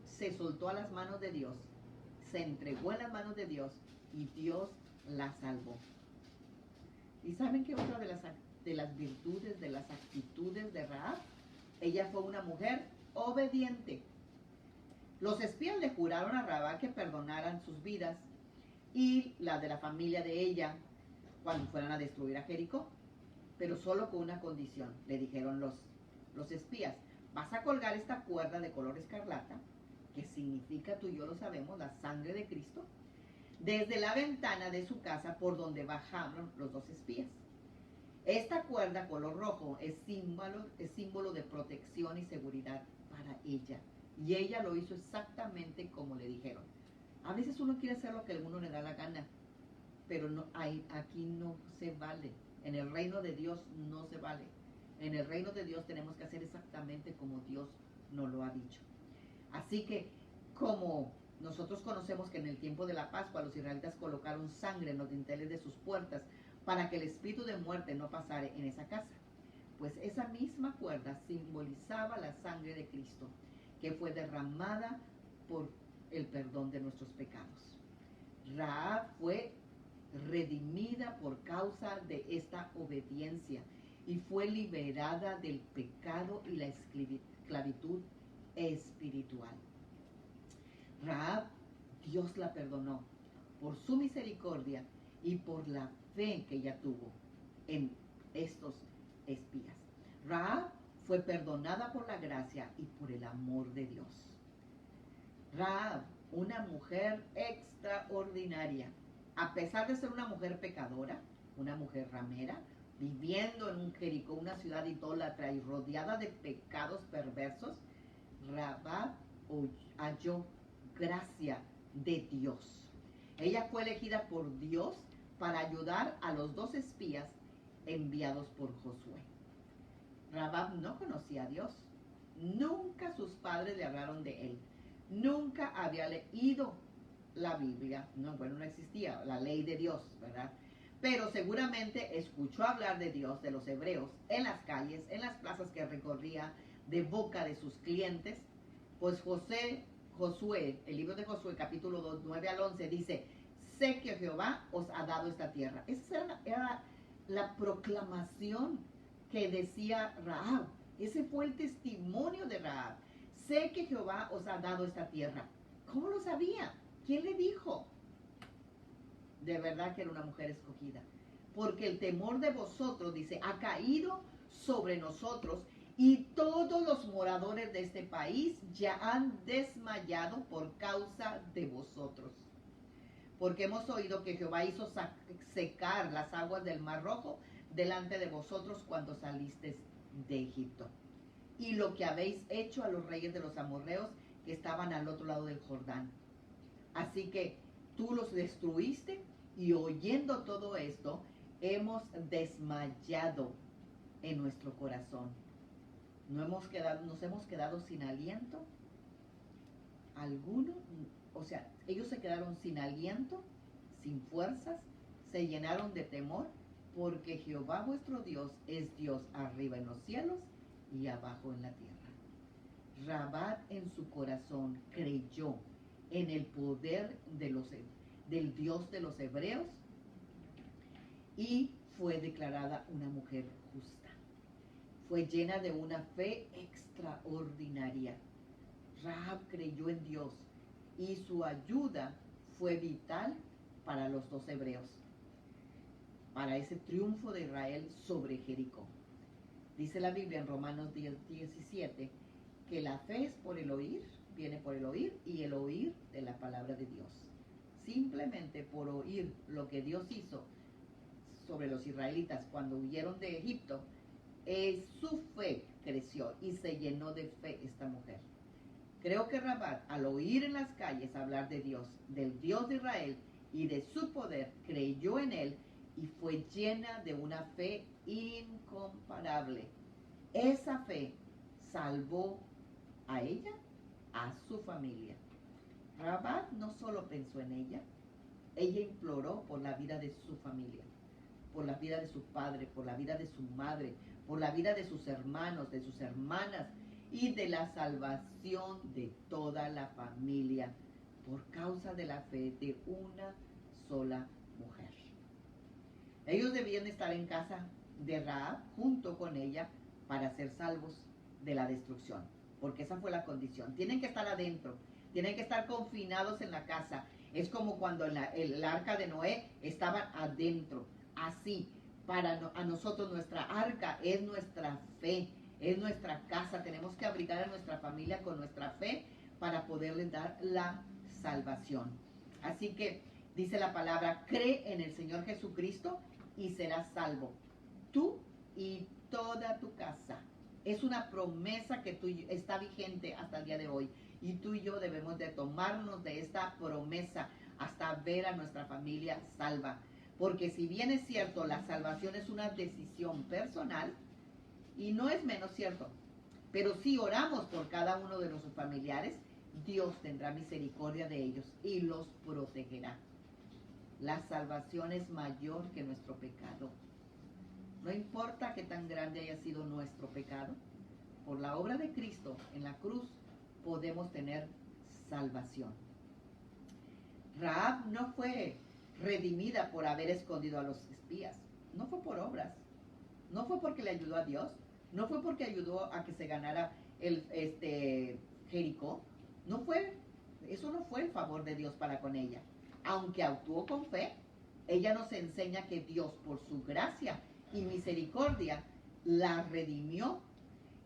se soltó a las manos de Dios, se entregó en las manos de Dios y Dios la salvó. ¿Y saben qué otra de las virtudes, de las actitudes de Rahab? Ella fue una mujer obediente. Los espías le juraron a Rahab que perdonaran sus vidas y la de la familia de ella cuando fueran a destruir a Jericó, pero solo con una condición. Le dijeron los espías, vas a colgar esta cuerda de color escarlata, que significa, tú y yo lo sabemos, la sangre de Cristo. desde la ventana de su casa por donde bajaron los dos espías. Esta cuerda color rojo es símbolo de protección y seguridad para ella. Y ella lo hizo exactamente como le dijeron. A veces uno quiere hacer lo que a uno le da la gana, pero no, aquí no se vale. En el reino de Dios no se vale. En el reino de Dios tenemos que hacer exactamente como Dios nos lo ha dicho. Así que, como nosotros conocemos que en el tiempo de la Pascua los israelitas colocaron sangre en los dinteles de sus puertas para que el espíritu de muerte no pasara en esa casa, pues esa misma cuerda simbolizaba la sangre de Cristo, que fue derramada por el perdón de nuestros pecados. Rahab fue redimida por causa de esta obediencia y fue liberada del pecado y la esclavitud espiritual. Rahab, Dios la perdonó por su misericordia y por la fe que ella tuvo en estos espías. Rahab fue perdonada por la gracia y por el amor de Dios. Rahab, una mujer extraordinaria, a pesar de ser una mujer pecadora, una mujer ramera, viviendo en un Jericó, una ciudad idólatra y rodeada de pecados perversos, Rahab halló gracia de Dios. Ella fue elegida por Dios para ayudar a los dos espías enviados por Josué. Rahab no conocía a Dios. Nunca sus padres le hablaron de él. Nunca había leído la Biblia. No existía la ley de Dios, ¿verdad? Pero seguramente escuchó hablar de Dios, de los hebreos, en las calles, en las plazas que recorría, de boca de sus clientes. Pues Josué, el libro de Josué, capítulo 2, 9 al 11, dice: sé que Jehová os ha dado esta tierra. Esa era la proclamación que decía Rahab. Ese fue el testimonio de Rahab. Sé que Jehová os ha dado esta tierra. ¿Cómo lo sabía? ¿Quién le dijo? De verdad que era una mujer escogida. Porque el temor de vosotros, dice, ha caído sobre nosotros, y todos los moradores de este país ya han desmayado por causa de vosotros. Porque hemos oído que Jehová hizo secar las aguas del Mar Rojo delante de vosotros cuando salisteis de Egipto, y lo que habéis hecho a los reyes de los amorreos que estaban al otro lado del Jordán. Así que tú los destruiste, y oyendo todo esto, hemos desmayado en nuestro corazón. Nos hemos quedado sin aliento alguno. O sea, ellos se quedaron sin aliento, sin fuerzas, se llenaron de temor, porque Jehová vuestro Dios es Dios arriba en los cielos y abajo en la tierra. Rahab en su corazón creyó en el poder del Dios de los hebreos y fue declarada una mujer justa. Fue llena de una fe extraordinaria. Rahab creyó en Dios y su ayuda fue vital para los dos hebreos, para ese triunfo de Israel sobre Jericó. Dice la Biblia en Romanos 10:17 que la fe es por el oír, viene por el oír, y el oír de la palabra de Dios. Simplemente por oír lo que Dios hizo sobre los israelitas cuando huyeron de Egipto, su fe creció y se llenó de fe esta mujer. Creo que Rahab, al oír en las calles hablar de Dios, del Dios de Israel y de su poder, creyó en él y fue llena de una fe incomparable. Esa fe salvó a ella, a su familia. Rahab no solo pensó en ella imploró por la vida de su familia, por la vida de su padre, por la vida de su madre, por la vida de sus hermanos, de sus hermanas y de la salvación de toda la familia por causa de la fe de una sola mujer. Ellos debían estar en casa de Rahab junto con ella para ser salvos de la destrucción, porque esa fue la condición. Tienen que estar adentro, tienen que estar confinados en la casa. Es como cuando el arca de Noé estaban adentro. Así, a nosotros nuestra arca es nuestra fe, es nuestra casa. Tenemos que abrigar a nuestra familia con nuestra fe para poderles dar la salvación. Así que Dice la palabra, cree en el Señor Jesucristo y serás salvo, tú y toda tu casa. Es una promesa que está vigente hasta el día de hoy. Y tú y yo debemos de tomarnos de esta promesa hasta ver a nuestra familia salva. Porque si bien es cierto, la salvación es una decisión personal, y no es menos cierto, pero si oramos por cada uno de nuestros familiares, Dios tendrá misericordia de ellos y los protegerá. La salvación es mayor que nuestro pecado. No importa qué tan grande haya sido nuestro pecado, por la obra de Cristo en la cruz podemos tener salvación. Rahab no fue redimida por haber escondido a los espías. No fue por obras. No fue porque le ayudó a Dios. No fue porque ayudó a que se ganara Jericó. Eso no fue el favor de Dios para con ella. Aunque actuó con fe, ella nos enseña que Dios, por su gracia y misericordia, la redimió.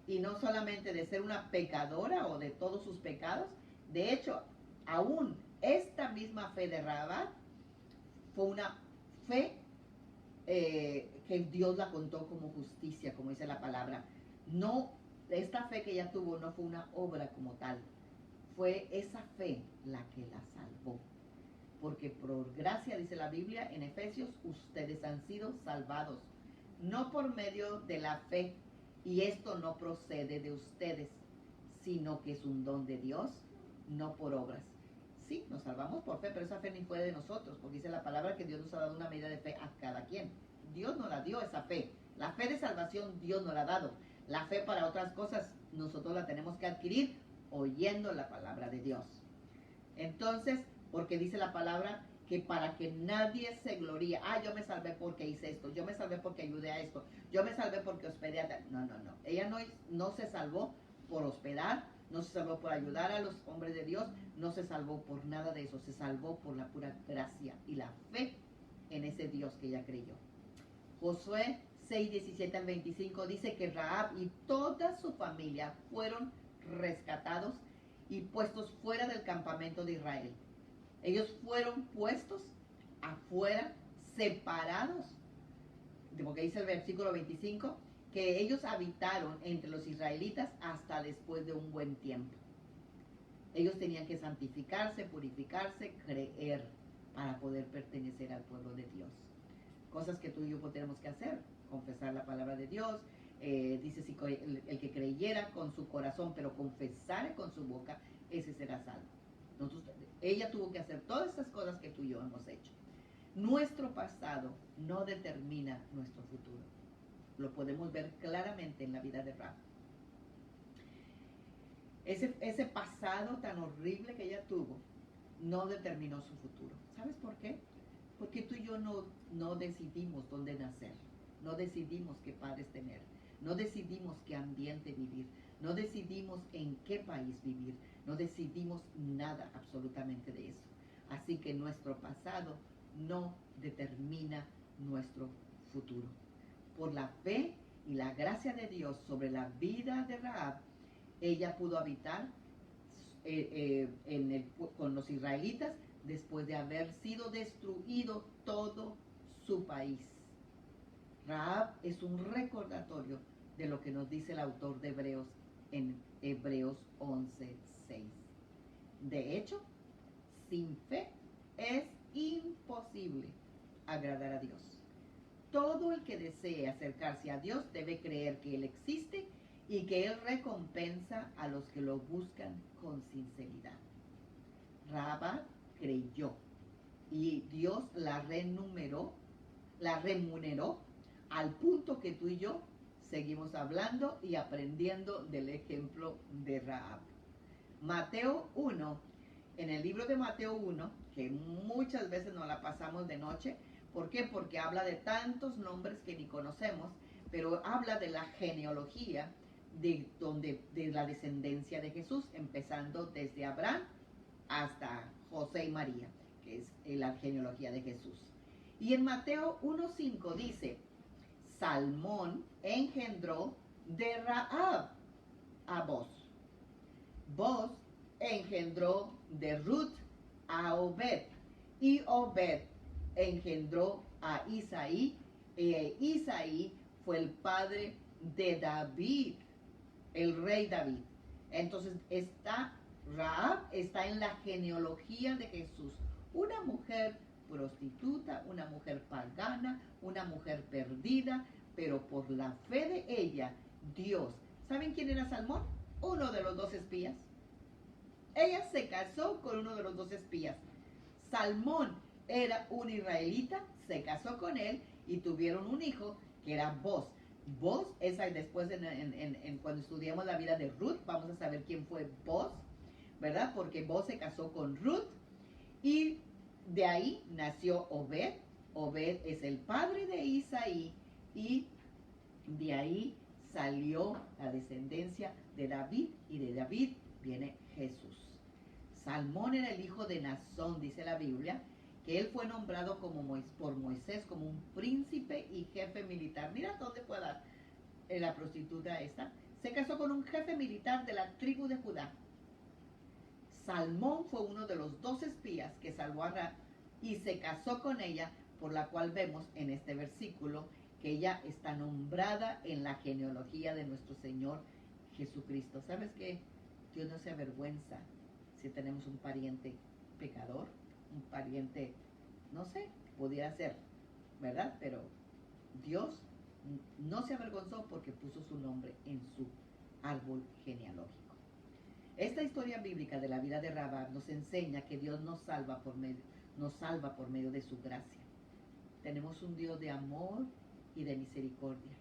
Y no solamente de ser una pecadora o de todos sus pecados. De hecho, aún esta misma fe de Rahab fue una fe que Dios la contó como justicia, como dice la palabra. No, esta fe que ella tuvo no fue una obra como tal. Fue esa fe la que la salvó. Porque por gracia, dice la Biblia en Efesios, ustedes han sido salvados, no por medio de la fe, y esto no procede de ustedes, sino que es un don de Dios, no por obras. Sí, nos salvamos por fe, pero esa fe ni fue de nosotros, porque dice la palabra que Dios nos ha dado una medida de fe a cada quien. Dios nos la dio esa fe. La fe de salvación Dios nos la ha dado. La fe para otras cosas nosotros la tenemos que adquirir oyendo la palabra de Dios. Entonces, porque dice la palabra que para que nadie se gloríe, yo me salvé porque hice esto, yo me salvé porque ayudé a esto, yo me salvé porque hospedé a... No. Ella no se salvó por hospedar, no se salvó por ayudar a los hombres de Dios, no se salvó por nada de eso, se salvó por la pura gracia y la fe en ese Dios que ella creyó. Josué 6, 17 al 25 dice que Rahab y toda su familia fueron rescatados y puestos fuera del campamento de Israel. Ellos fueron puestos afuera, separados, porque dice el versículo 25, que ellos habitaron entre los israelitas hasta después de un buen tiempo. Ellos tenían que santificarse, purificarse, creer para poder pertenecer al pueblo de Dios. Cosas que tú y yo tenemos que hacer, confesar la palabra de Dios. Dice, si el que creyera con su corazón, pero confesara con su boca, ese será salvo. Ella tuvo que hacer todas estas cosas que tú y yo hemos hecho. Nuestro pasado no determina nuestro futuro. Lo podemos ver claramente en la vida de Rahab. Ese pasado tan horrible que ella tuvo no determinó su futuro. ¿Sabes por qué? Porque tú y yo no decidimos dónde nacer, no decidimos qué padres tener, no decidimos qué ambiente vivir, no decidimos en qué país vivir, no decidimos nada absolutamente de eso. Así que nuestro pasado no determina nuestro futuro. Por la fe y la gracia de Dios sobre la vida de Rahab, ella pudo habitar con los israelitas después de haber sido destruido todo su país. Rahab es un recordatorio de lo que nos dice el autor de Hebreos en Hebreos 11:6. De hecho, sin fe es imposible agradar a Dios. Todo el que desee acercarse a Dios debe creer que Él existe y que Él recompensa a los que lo buscan con sinceridad. Rahab creyó y Dios la remuneró al punto que tú y yo seguimos hablando y aprendiendo del ejemplo de Rahab. Mateo 1, en el libro de Mateo 1, que muchas veces nos la pasamos de noche. ¿Por qué? Porque habla de tantos nombres que ni conocemos, pero habla de la genealogía de la descendencia de Jesús, empezando desde Abraham hasta José y María, que es la genealogía de Jesús. Y en Mateo 1:5 dice, Salmón engendró de Rahab a Boz. Boz engendró de Ruth a Obed. Y Obed engendró a Isaí, e Isaí fue el padre de David, el rey David. Entonces Rahab está en la genealogía de Jesús, una mujer prostituta, una mujer pagana, una mujer perdida, pero por la fe de ella, Dios. ¿Saben quién era Salmón? Uno de los 2 espías. Ella se casó con uno de los 2 espías. Salmón era un israelita, se casó con él y tuvieron un hijo que era Boz. Boz, después cuando estudiamos la vida de Ruth, vamos a saber quién fue Boz, ¿verdad? Porque Boz se casó con Ruth y de ahí nació Obed. Obed es el padre de Isaí y de ahí salió la descendencia de David y de David viene Jesús. Salmón era el hijo de Nazón, dice la Biblia, que él fue nombrado por Moisés como un príncipe y jefe militar. Mira dónde fue la prostituta esta. Se casó con un jefe militar de la tribu de Judá. Salmón fue uno de los 2 espías que salvó a Rahab y se casó con ella, por la cual vemos en este versículo que ella está nombrada en la genealogía de nuestro Señor Jesucristo. ¿Sabes qué? Dios no se avergüenza si tenemos un pariente pecador, un pariente, no sé, pudiera ser, ¿verdad? Pero Dios no se avergonzó porque puso su nombre en su árbol genealógico. Esta historia bíblica de la vida de Rahab nos enseña que Dios nos salva por medio de su gracia. Tenemos un Dios de amor y de misericordia.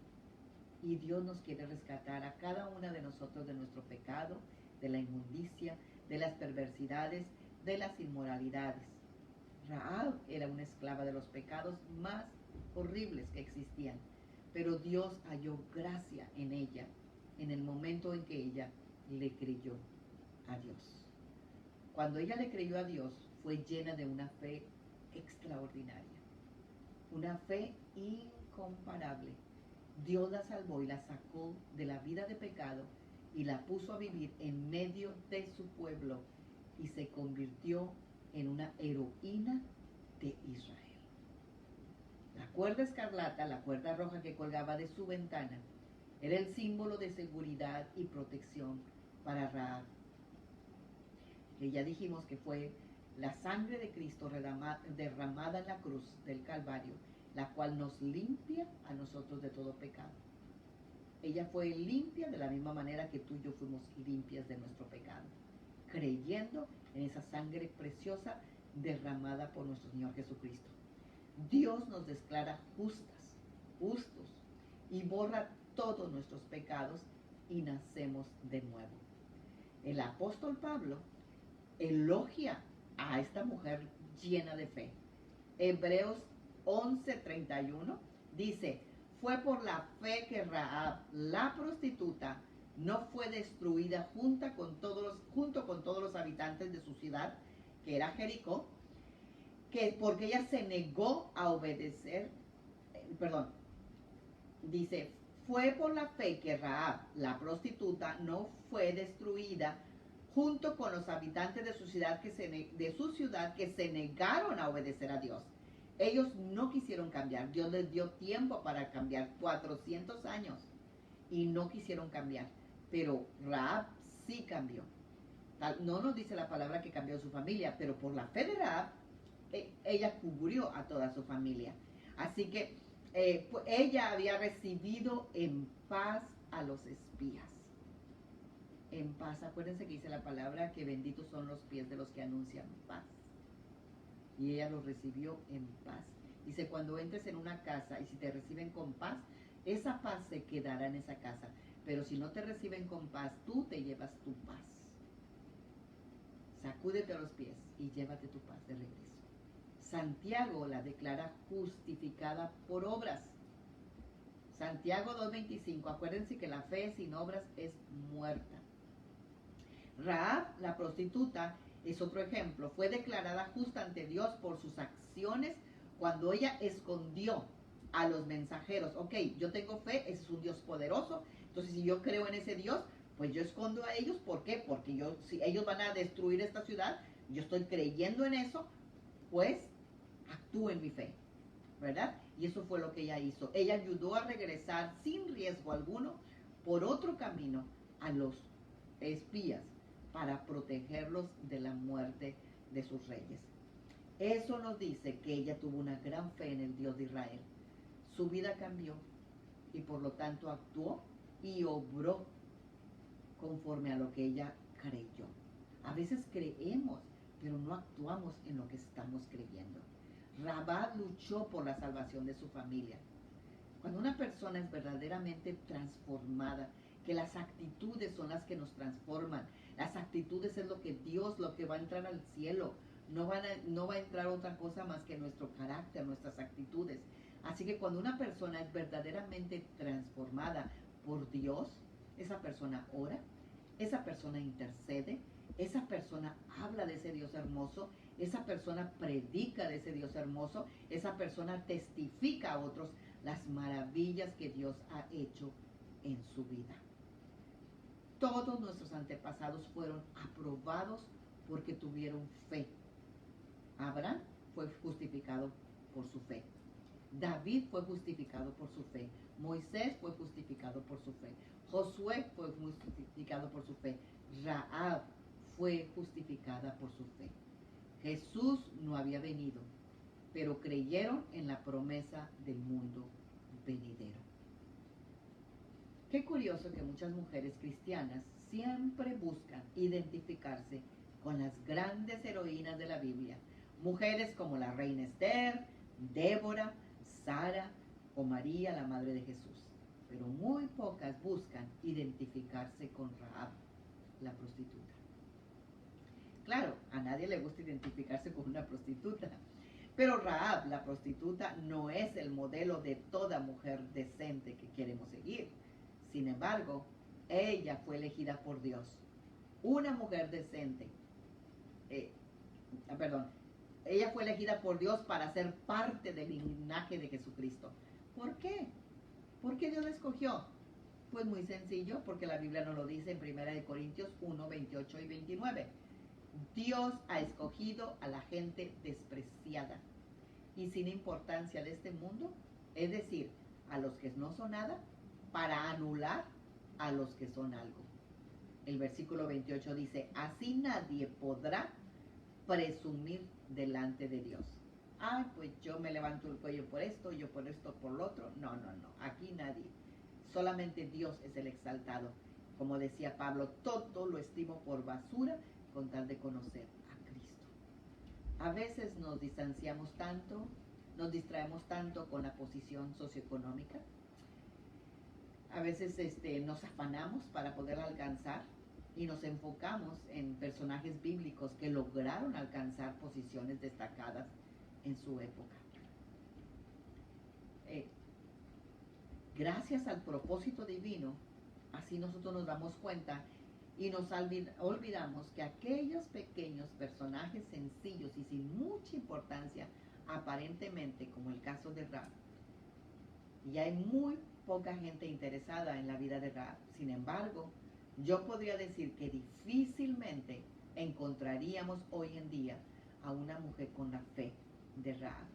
Y Dios nos quiere rescatar a cada una de nosotros de nuestro pecado, de la inmundicia, de las perversidades, de las inmoralidades. Rahab era una esclava de los pecados más horribles que existían, pero Dios halló gracia en ella en el momento en que ella le creyó a Dios. Cuando ella le creyó a Dios, fue llena de una fe extraordinaria, una fe incomparable. Dios la salvó y la sacó de la vida de pecado y la puso a vivir en medio de su pueblo y se convirtió en una heroína de Israel. La cuerda escarlata, la cuerda roja que colgaba de su ventana, era el símbolo de seguridad y protección para Rahab. Que ya dijimos que fue la sangre de Cristo derramada en la cruz del Calvario, la cual nos limpia a nosotros de todo pecado. Ella fue limpia de la misma manera que tú y yo fuimos limpias de nuestro pecado, creyendo en esa sangre preciosa derramada por nuestro Señor Jesucristo. Dios nos declara justos, y borra todos nuestros pecados y nacemos de nuevo. El apóstol Pablo elogia a esta mujer llena de fe. Hebreos 11:31 dice: fue por la fe que Rahab, la prostituta, no fue destruida junto con todos los habitantes de su ciudad, que era Jericó, porque ella se negó a obedecer, dice, fue por la fe que Rahab, la prostituta, no fue destruida junto con los habitantes de su ciudad que se negaron a obedecer a Dios. Ellos no quisieron cambiar. Dios les dio tiempo para cambiar, 400 años, y no quisieron cambiar. Pero Rahab sí cambió. No nos dice la palabra que cambió su familia, pero por la fe de Rahab, ella cubrió a toda su familia. Así que ella había recibido en paz a los espías. En paz. Acuérdense que dice la palabra que benditos son los pies de los que anuncian paz. Y ella los recibió en paz. Dice, cuando entres en una casa y si te reciben con paz, esa paz se quedará en esa casa. Pero si no te reciben con paz, tú te llevas tu paz. Sacúdete a los pies y llévate tu paz de regreso. Santiago la declara justificada por obras. Santiago 2:25. Acuérdense que la fe sin obras es muerta. Rahab, la prostituta, es otro ejemplo. Fue declarada justa ante Dios por sus acciones cuando ella escondió a los mensajeros. Ok, yo tengo fe, ese es un Dios poderoso. Entonces, si yo creo en ese Dios, pues yo escondo a ellos. ¿Por qué? Porque si ellos van a destruir esta ciudad, yo estoy creyendo en eso, pues actúo en mi fe, ¿verdad? Y eso fue lo que ella hizo. Ella ayudó a regresar sin riesgo alguno por otro camino a los espías para protegerlos de la muerte de sus reyes. Eso nos dice que ella tuvo una gran fe en el Dios de Israel. Su vida cambió y por lo tanto actuó y obró conforme a lo que ella creyó. A veces creemos, pero no actuamos en lo que estamos creyendo. Rabab luchó por la salvación de su familia. Cuando una persona es verdaderamente transformada, que las actitudes son las que nos transforman, las actitudes es lo que Dios, lo que va a entrar al cielo, no va a entrar otra cosa más que nuestro carácter, nuestras actitudes. Así que cuando una persona es verdaderamente transformada por Dios, esa persona ora, esa persona intercede, esa persona habla de ese Dios hermoso, esa persona predica de ese Dios hermoso, esa persona testifica a otros las maravillas que Dios ha hecho en su vida. Todos nuestros antepasados fueron aprobados porque tuvieron fe. Abraham fue justificado por su fe. David fue justificado por su fe. Moisés fue justificado por su fe. Josué fue justificado por su fe. Rahab fue justificada por su fe. Jesús no había venido, pero creyeron en la promesa del mundo venidero. Qué curioso que muchas mujeres cristianas siempre buscan identificarse con las grandes heroínas de la Biblia. Mujeres como la reina Esther, Débora, Sara o María, la madre de Jesús. Pero muy pocas buscan identificarse con Rahab, la prostituta. Claro, a nadie le gusta identificarse con una prostituta. Pero Rahab, la prostituta, no es el modelo de toda mujer decente que queremos seguir. Sin embargo, ella fue elegida por Dios. Una mujer decente. Ella fue elegida por Dios para ser parte del linaje de Jesucristo. ¿Por qué? ¿Por qué Dios la escogió? Pues muy sencillo, porque la Biblia nos lo dice en 1 Corintios 1, 28 y 29. Dios ha escogido a la gente despreciada y sin importancia de este mundo, es decir, a los que no son nada, para anular a los que son algo. El versículo 28 dice, así nadie podrá presumir delante de Dios. Ay, pues yo me levanto el cuello por esto, yo por esto, por lo otro. No, aquí nadie. Solamente Dios es el exaltado. Como decía Pablo, todo lo estimo por basura con tal de conocer a Cristo. A veces nos distanciamos tanto, nos distraemos tanto con la posición socioeconómica. A veces nos afanamos para poder alcanzar y nos enfocamos en personajes bíblicos que lograron alcanzar posiciones destacadas en su época. Gracias al propósito divino, así nosotros nos damos cuenta y nos olvidamos que aquellos pequeños personajes sencillos y sin mucha importancia, aparentemente, como el caso de Rahab, y hay muy poca gente interesada en la vida de Rahab. Sin embargo, yo podría decir que difícilmente encontraríamos hoy en día a una mujer con la fe de Rahab.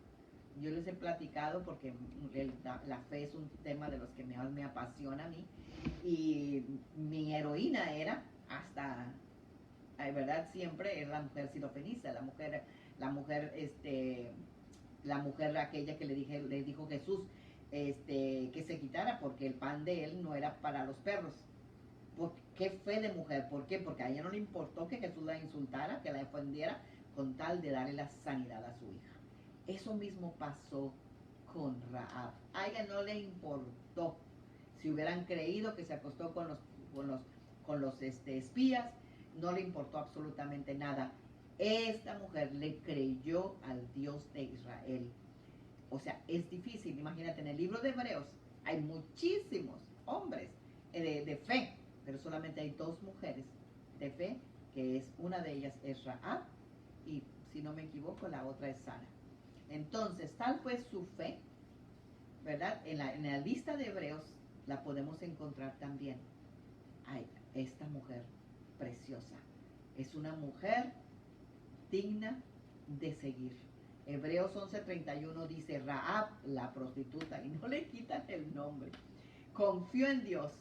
Yo les he platicado porque la fe es un tema de los que más me apasiona a mí, y mi heroína era hasta, ¿verdad? Siempre era la mujer sirofenicia, la mujer aquella que le dijo Jesús que se quitara porque el pan de él no era para los perros. ¿Qué fe de mujer? ¿Por qué? Porque a ella no le importó que Jesús la insultara, que la ofendiera, con tal de darle la sanidad a su hija. Eso mismo pasó con Rahab. A ella no le importó. Si hubieran creído que se acostó con los espías, no le importó absolutamente nada. Esta mujer le creyó al Dios de Israel. O sea, es difícil. Imagínate, en el libro de Hebreos hay muchísimos hombres de fe, pero solamente hay 2 mujeres de fe, que es una de ellas es Rahab y, si no me equivoco, la otra es Sara. Entonces, tal fue su fe, ¿verdad? En la lista de Hebreos la podemos encontrar también. Ay, esta mujer preciosa. Es una mujer digna de seguir. Hebreos 11:31 dice, Rahab, la prostituta, y no le quitan el nombre, confió en Dios.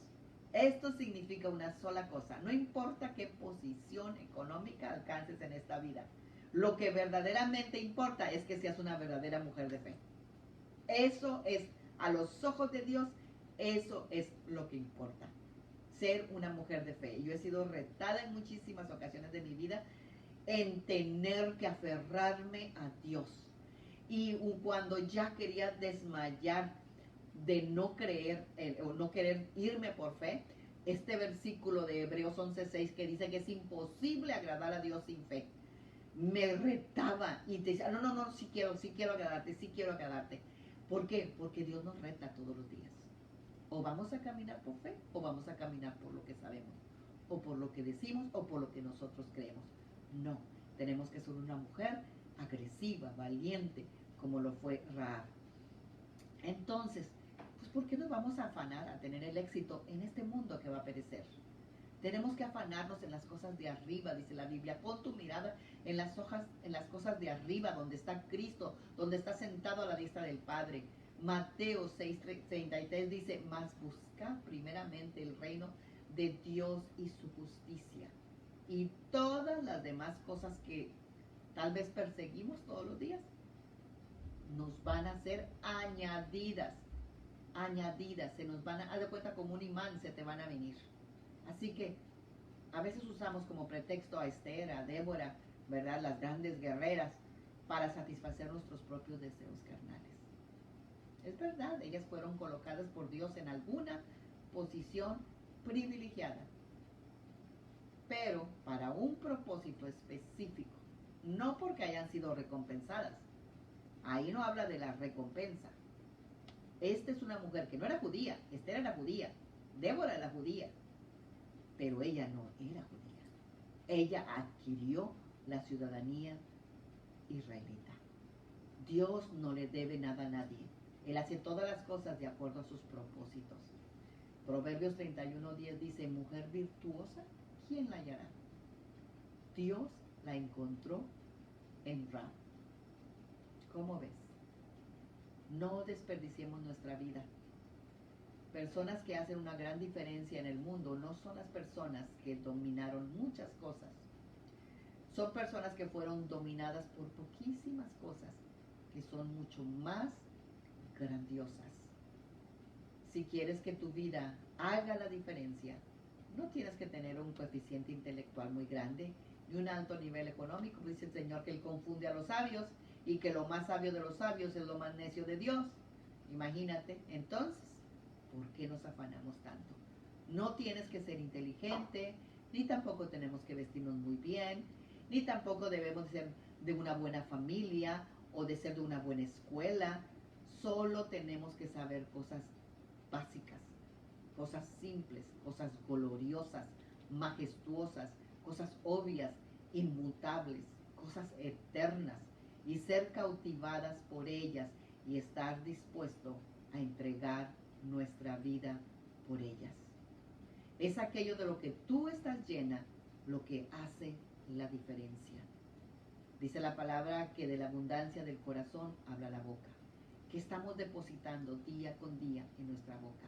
Esto significa una sola cosa: no importa qué posición económica alcances en esta vida, lo que verdaderamente importa es que seas una verdadera mujer de fe. Eso es, a los ojos de Dios, eso es lo que importa, ser una mujer de fe. Yo he sido retada en muchísimas ocasiones de mi vida en tener que aferrarme a Dios. Y cuando ya quería desmayar de no creer o no querer irme por fe, este versículo de Hebreos 11:6 que dice que es imposible agradar a Dios sin fe, me retaba y te decía, no, sí quiero agradarte. ¿Por qué? Porque Dios nos reta todos los días. O vamos a caminar por fe, o vamos a caminar por lo que sabemos, o por lo que decimos, o por lo que nosotros creemos. No, tenemos que ser una mujer agresiva, valiente, como lo fue Rahab. Entonces, pues ¿por qué nos vamos a afanar a tener el éxito en este mundo que va a perecer? Tenemos que afanarnos en las cosas de arriba, dice la Biblia. Pon tu mirada en las cosas de arriba, donde está Cristo, donde está sentado a la diestra del Padre. Mateo 6:33 dice, mas buscad primeramente el reino de Dios y su justicia, y todas las demás cosas que tal vez perseguimos todos los días nos van a ser añadidas, se nos van a dar cuenta, como un imán se te van a venir. Así que a veces usamos como pretexto a Esther, a Débora, ¿verdad? Las grandes guerreras, para satisfacer nuestros propios deseos carnales. Es verdad, ellas fueron colocadas por Dios en alguna posición privilegiada, pero para un propósito específico, no porque hayan sido recompensadas. Ahí no habla de la recompensa. Esta es una mujer que no era judía, Esther era judía, Débora era judía, pero ella no era judía. Ella adquirió la ciudadanía israelita. Dios no le debe nada a nadie. Él hace todas las cosas de acuerdo a sus propósitos. Proverbios 31:10 dice, mujer virtuosa, ¿quién la hallará? Dios la encontró en Rahab. ¿Cómo ves? No desperdiciemos nuestra vida. Personas que hacen una gran diferencia en el mundo no son las personas que dominaron muchas cosas. Son personas que fueron dominadas por poquísimas cosas, que son mucho más grandiosas. Si quieres que tu vida haga la diferencia, no tienes que tener un coeficiente intelectual muy grande y un alto nivel económico. Dice el Señor que Él confunde a los sabios y que lo más sabio de los sabios es lo más necio de Dios. Imagínate, entonces, ¿por qué nos afanamos tanto? No tienes que ser inteligente, ni tampoco tenemos que vestirnos muy bien, ni tampoco debemos ser de una buena familia o de ser de una buena escuela. Solo tenemos que saber cosas básicas, cosas simples, cosas gloriosas, majestuosas, cosas obvias, inmutables, cosas eternas, y ser cautivadas por ellas y estar dispuesto a entregar nuestra vida por ellas. Es aquello de lo que tú estás llena lo que hace la diferencia. Dice la palabra que de la abundancia del corazón habla la boca. ¿Qué estamos depositando día con día en nuestra boca?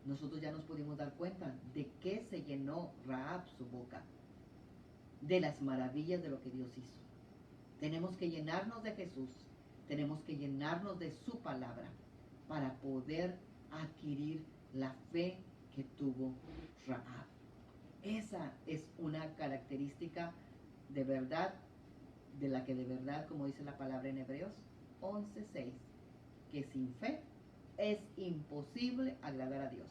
Nosotros ya nos pudimos dar cuenta de qué se llenó Rahab su boca, de las maravillas de lo que Dios hizo. Tenemos que llenarnos de Jesús, tenemos que llenarnos de su palabra para poder adquirir la fe que tuvo Rahab. Esa es una característica de verdad, de la que de verdad, como dice la palabra en Hebreos 11:6, que sin fe es imposible agradar a Dios.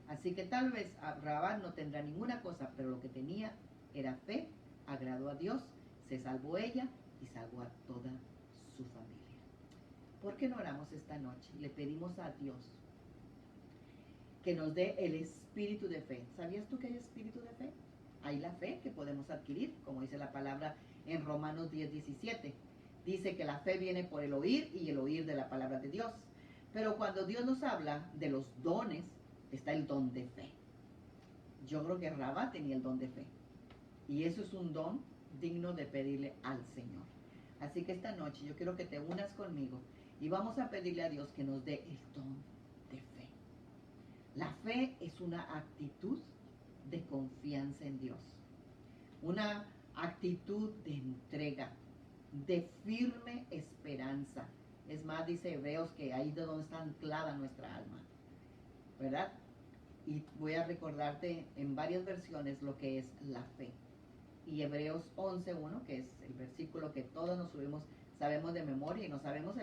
Así que tal vez Rahab no tendrá ninguna cosa, pero lo que tenía era fe, agradó a Dios, se salvó ella y salvó a toda su familia. ¿Por qué no oramos esta noche? Le pedimos a Dios que nos dé el espíritu de fe. ¿Sabías tú que hay espíritu de fe? Hay la fe que podemos adquirir, como dice la palabra en Romanos 10:17. Dice que la fe viene por el oír y el oír de la palabra de Dios. Pero cuando Dios nos habla de los dones, está el don de fe. Yo creo que Rahab tenía el don de fe. Y eso es un don digno de pedirle al Señor. Así que esta noche yo quiero que te unas conmigo y vamos a pedirle a Dios que nos dé el don de fe. La fe es una actitud de confianza en Dios, una actitud de entrega, de firme esperanza. Es más, dice Hebreos que ahí de donde está anclada nuestra alma, ¿verdad? Y voy a recordarte en varias versiones lo que es la fe. Y Hebreos 11:1, que es el versículo que todos nos sabemos de memoria, y no sabemos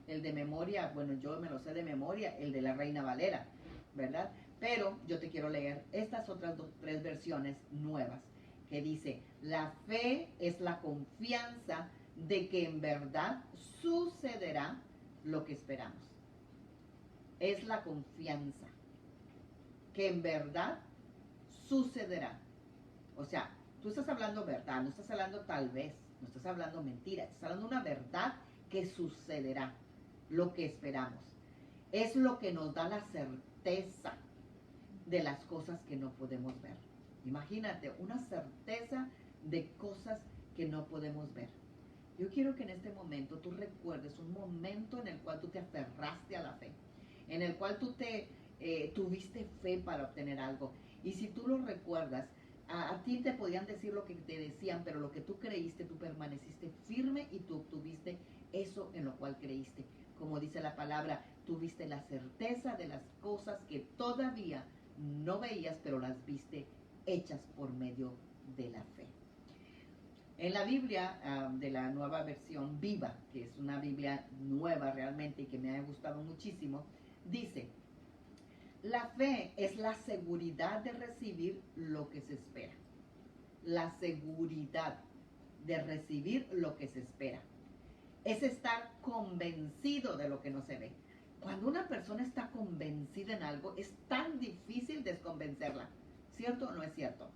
el de memoria, bueno, yo me lo sé de memoria, el de la Reina Valera, ¿verdad? Pero yo te quiero leer estas otras tres versiones nuevas, que dice, la fe es la confianza de que en verdad sucederá lo que esperamos. Es la confianza que en verdad sucederá. O sea, tú estás hablando verdad, no estás hablando tal vez, no estás hablando mentira, estás hablando una verdad que sucederá, lo que esperamos. Es lo que nos da la certeza de las cosas que no podemos ver. Imagínate, una certeza de cosas que no podemos ver. Yo quiero que en este momento tú recuerdes un momento en el cual tú te aferraste a la fe, en el cual tú tuviste fe para obtener algo. Y si tú lo recuerdas, a ti te podían decir lo que te decían, pero lo que tú creíste, tú permaneciste firme y tú obtuviste eso en lo cual creíste. Como dice la palabra, tuviste la certeza de las cosas que todavía no veías, pero las viste hechas por medio de la fe. En la Biblia de la nueva versión viva, que es una Biblia nueva realmente y que me ha gustado muchísimo, dice, la fe es la seguridad de recibir lo que se espera. La seguridad de recibir lo que se espera. Es estar convencido de lo que no se ve. Cuando una persona está convencida en algo, es tan difícil desconvencerla. ¿Cierto o no es cierto?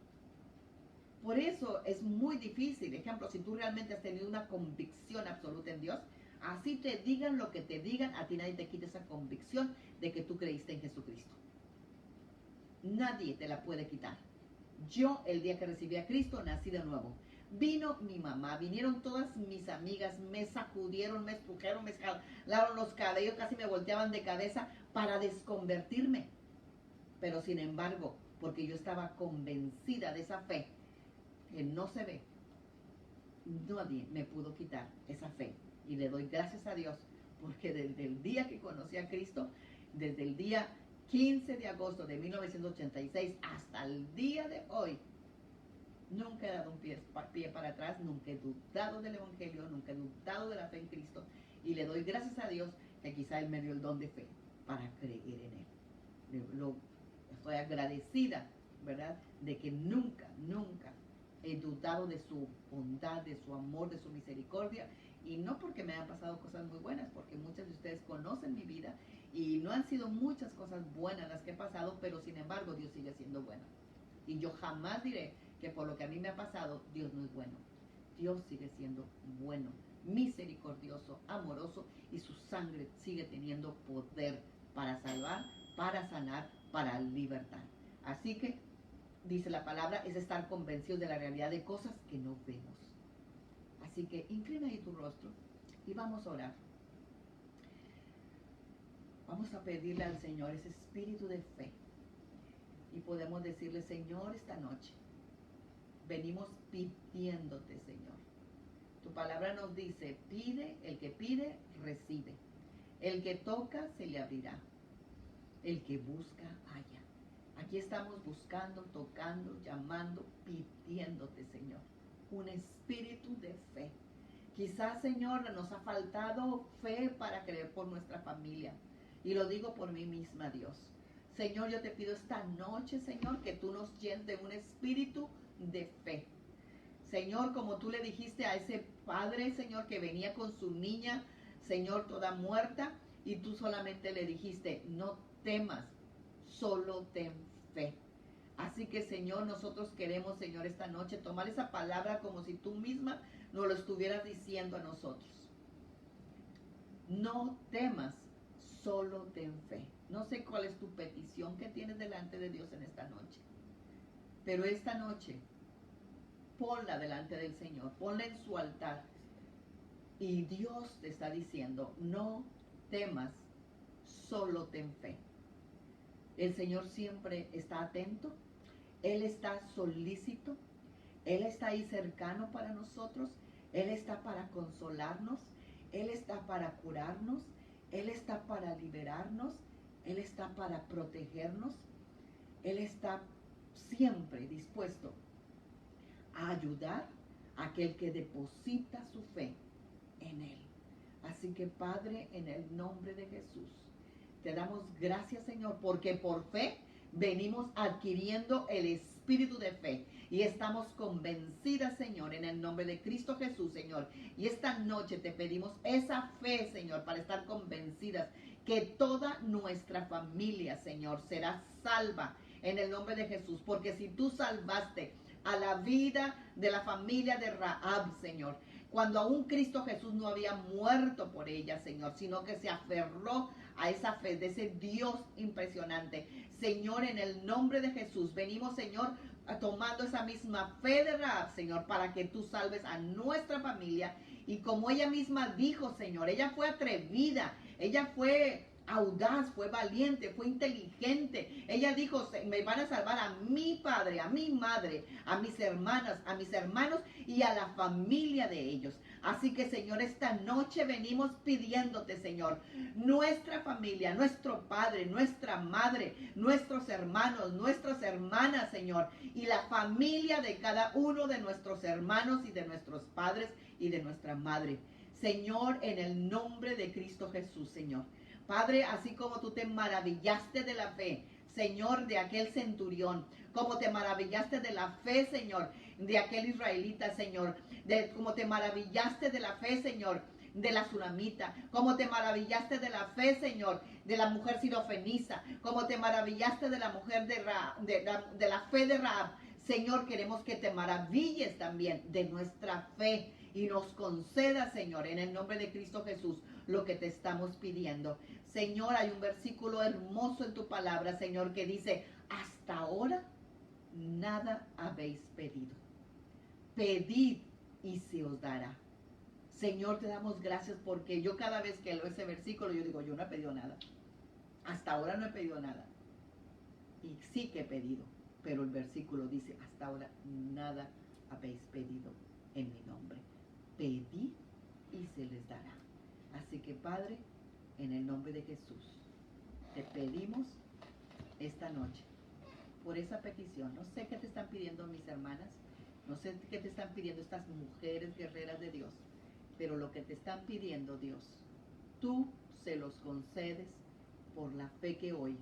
Por eso es muy difícil. Ejemplo, si tú realmente has tenido una convicción absoluta en Dios, así te digan lo que te digan, a ti nadie te quita esa convicción de que tú creíste en Jesucristo. Nadie te la puede quitar. Yo, el día que recibí a Cristo, nací de nuevo. Vino mi mamá, vinieron todas mis amigas, me sacudieron, me estrujeron, me jalaron los cabellos, casi me volteaban de cabeza para desconvertirme. Pero sin embargo, porque yo estaba convencida de esa fe que no se ve, nadie me pudo quitar esa fe. Y le doy gracias a Dios, porque desde el día que conocí a Cristo, desde el día 15 de agosto de 1986 hasta el día de hoy, nunca he dado un pie para atrás, nunca he dudado del Evangelio, nunca he dudado de la fe en Cristo, y le doy gracias a Dios que quizá Él me dio el don de fe para creer en Él. Estoy agradecida, ¿verdad?, de que nunca he dudado de su bondad, de su amor, de su misericordia, y no porque me hayan pasado cosas muy buenas, porque muchas de ustedes conocen mi vida, y no han sido muchas cosas buenas las que he pasado, pero sin embargo Dios sigue siendo bueno. Y yo jamás diré que por lo que a mí me ha pasado, Dios no es bueno. Dios sigue siendo bueno, misericordioso, amoroso, y su sangre sigue teniendo poder para salvar, para sanar, para libertar. Así que, dice la palabra, es estar convencidos de la realidad de cosas que no vemos. Así que inclina ahí tu rostro y vamos a orar. Vamos a pedirle al Señor ese espíritu de fe. Y podemos decirle, Señor, esta noche venimos pidiéndote, Señor. Tu palabra nos dice, pide, el que pide, recibe. El que toca, se le abrirá. El que busca, halla. Aquí estamos buscando, tocando, llamando, pidiéndote, Señor, un espíritu de fe. Quizás, Señor, nos ha faltado fe para creer por nuestra familia. Y lo digo por mí misma, Dios. Señor, yo te pido esta noche, Señor, que tú nos llenes de un espíritu de fe. Señor, como tú le dijiste a ese padre, Señor, que venía con su niña, Señor, toda muerta, y tú solamente le dijiste, no temas, solo ten fe. Así que, Señor, nosotros queremos, Señor, esta noche tomar esa palabra como si tú misma nos lo estuvieras diciendo a nosotros. No temas, solo ten fe. No sé cuál es tu petición que tienes delante de Dios en esta noche, pero esta noche ponla delante del Señor, ponla en su altar Y Dios te está diciendo, no temas, solo ten fe. El Señor siempre está atento, Él está solícito, Él está ahí cercano para nosotros, Él está para consolarnos, Él está para curarnos, Él está para liberarnos, Él está para protegernos, Él está siempre dispuesto a ayudar a aquel que deposita su fe en Él. Así que Padre, en el nombre de Jesús, te damos gracias, Señor, porque por fe venimos adquiriendo el espíritu de fe y estamos convencidas, Señor, en el nombre de Cristo Jesús, Señor. Y esta noche te pedimos esa fe, Señor, para estar convencidas que toda nuestra familia, Señor, será salva en el nombre de Jesús. Porque si tú salvaste a la vida de la familia de Rahab, Señor, cuando aún Cristo Jesús no había muerto por ella, Señor, sino que se aferró a esa fe de ese Dios impresionante. Señor, en el nombre de Jesús, venimos, Señor, tomando esa misma fe de Rahab, Señor, para que tú salves a nuestra familia. Y como ella misma dijo, Señor, ella fue atrevida, ella fue audaz, fue valiente, fue inteligente. Ella dijo, me van a salvar a mi padre, a mi madre, a mis hermanas, a mis hermanos y a la familia de ellos. Así que, Señor, esta noche venimos pidiéndote, Señor, nuestra familia, nuestro padre, nuestra madre, nuestros hermanos, nuestras hermanas, Señor, y la familia de cada uno de nuestros hermanos y de nuestros padres y de nuestra madre. Señor, en el nombre de Cristo Jesús, Señor. Padre, así como tú te maravillaste de la fe, Señor, de aquel centurión, como te maravillaste de la fe, Señor, de aquel israelita, Señor, como te maravillaste de la fe, Señor, de la tsunamita, como te maravillaste de la fe, Señor, de la mujer sirofenisa, como te maravillaste de la mujer de la fe de Rahab. Señor, queremos que te maravilles también de nuestra fe y nos conceda, Señor, en el nombre de Cristo Jesús, lo que te estamos pidiendo. Señor, hay un versículo hermoso en tu palabra, Señor, que dice, hasta ahora nada habéis pedido. Pedid y se os dará. Señor, te damos gracias porque yo cada vez que leo ese versículo, yo digo, yo no he pedido nada. Hasta ahora no he pedido nada. Y sí que he pedido, pero el versículo dice, hasta ahora nada habéis pedido en mi nombre. Pedid y se les dará. Así que, Padre, en el nombre de Jesús, te pedimos esta noche por esa petición. No sé qué te están pidiendo mis hermanas, no sé qué te están pidiendo estas mujeres guerreras de Dios, pero lo que te están pidiendo, Dios, tú se los concedes por la fe que hoy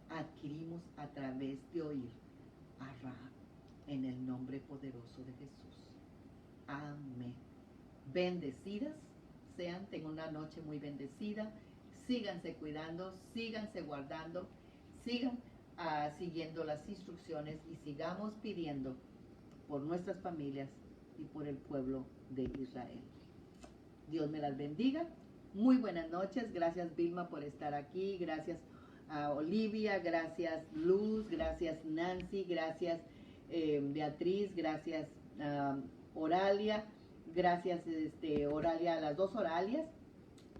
adquirimos a través de oír a Rahab, en el nombre poderoso de Jesús. Amén. Bendecidas sean, tengan una noche muy bendecida, síganse cuidando, síganse guardando, sigan siguiendo las instrucciones y sigamos pidiendo por nuestras familias y por el pueblo de Israel. Dios me las bendiga. Muy buenas noches. Gracias, Vilma, por estar aquí. Gracias a Olivia, gracias Luz, gracias Nancy, gracias Beatriz, gracias Oralia, gracias Oralia, las dos Oralias,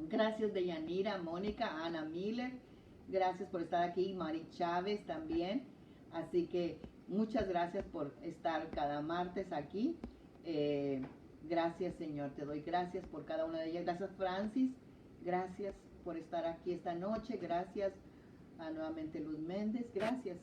gracias Deyanira, Mónica, Ana Miller, gracias por estar aquí, Mari Chávez también. Así que muchas gracias por estar cada martes aquí. Gracias, Señor, te doy gracias por cada una de ellas. Gracias, Francis, gracias por estar aquí esta noche. Gracias a nuevamente Luz Méndez, gracias.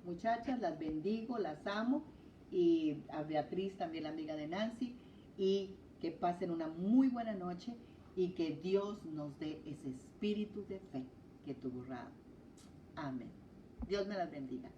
Muchachas, las bendigo, las amo. Y a Beatriz, también la amiga de Nancy. Y que pasen una muy buena noche y que Dios nos dé ese espíritu de fe que tuvo Rahab. Amén. Dios me las bendiga.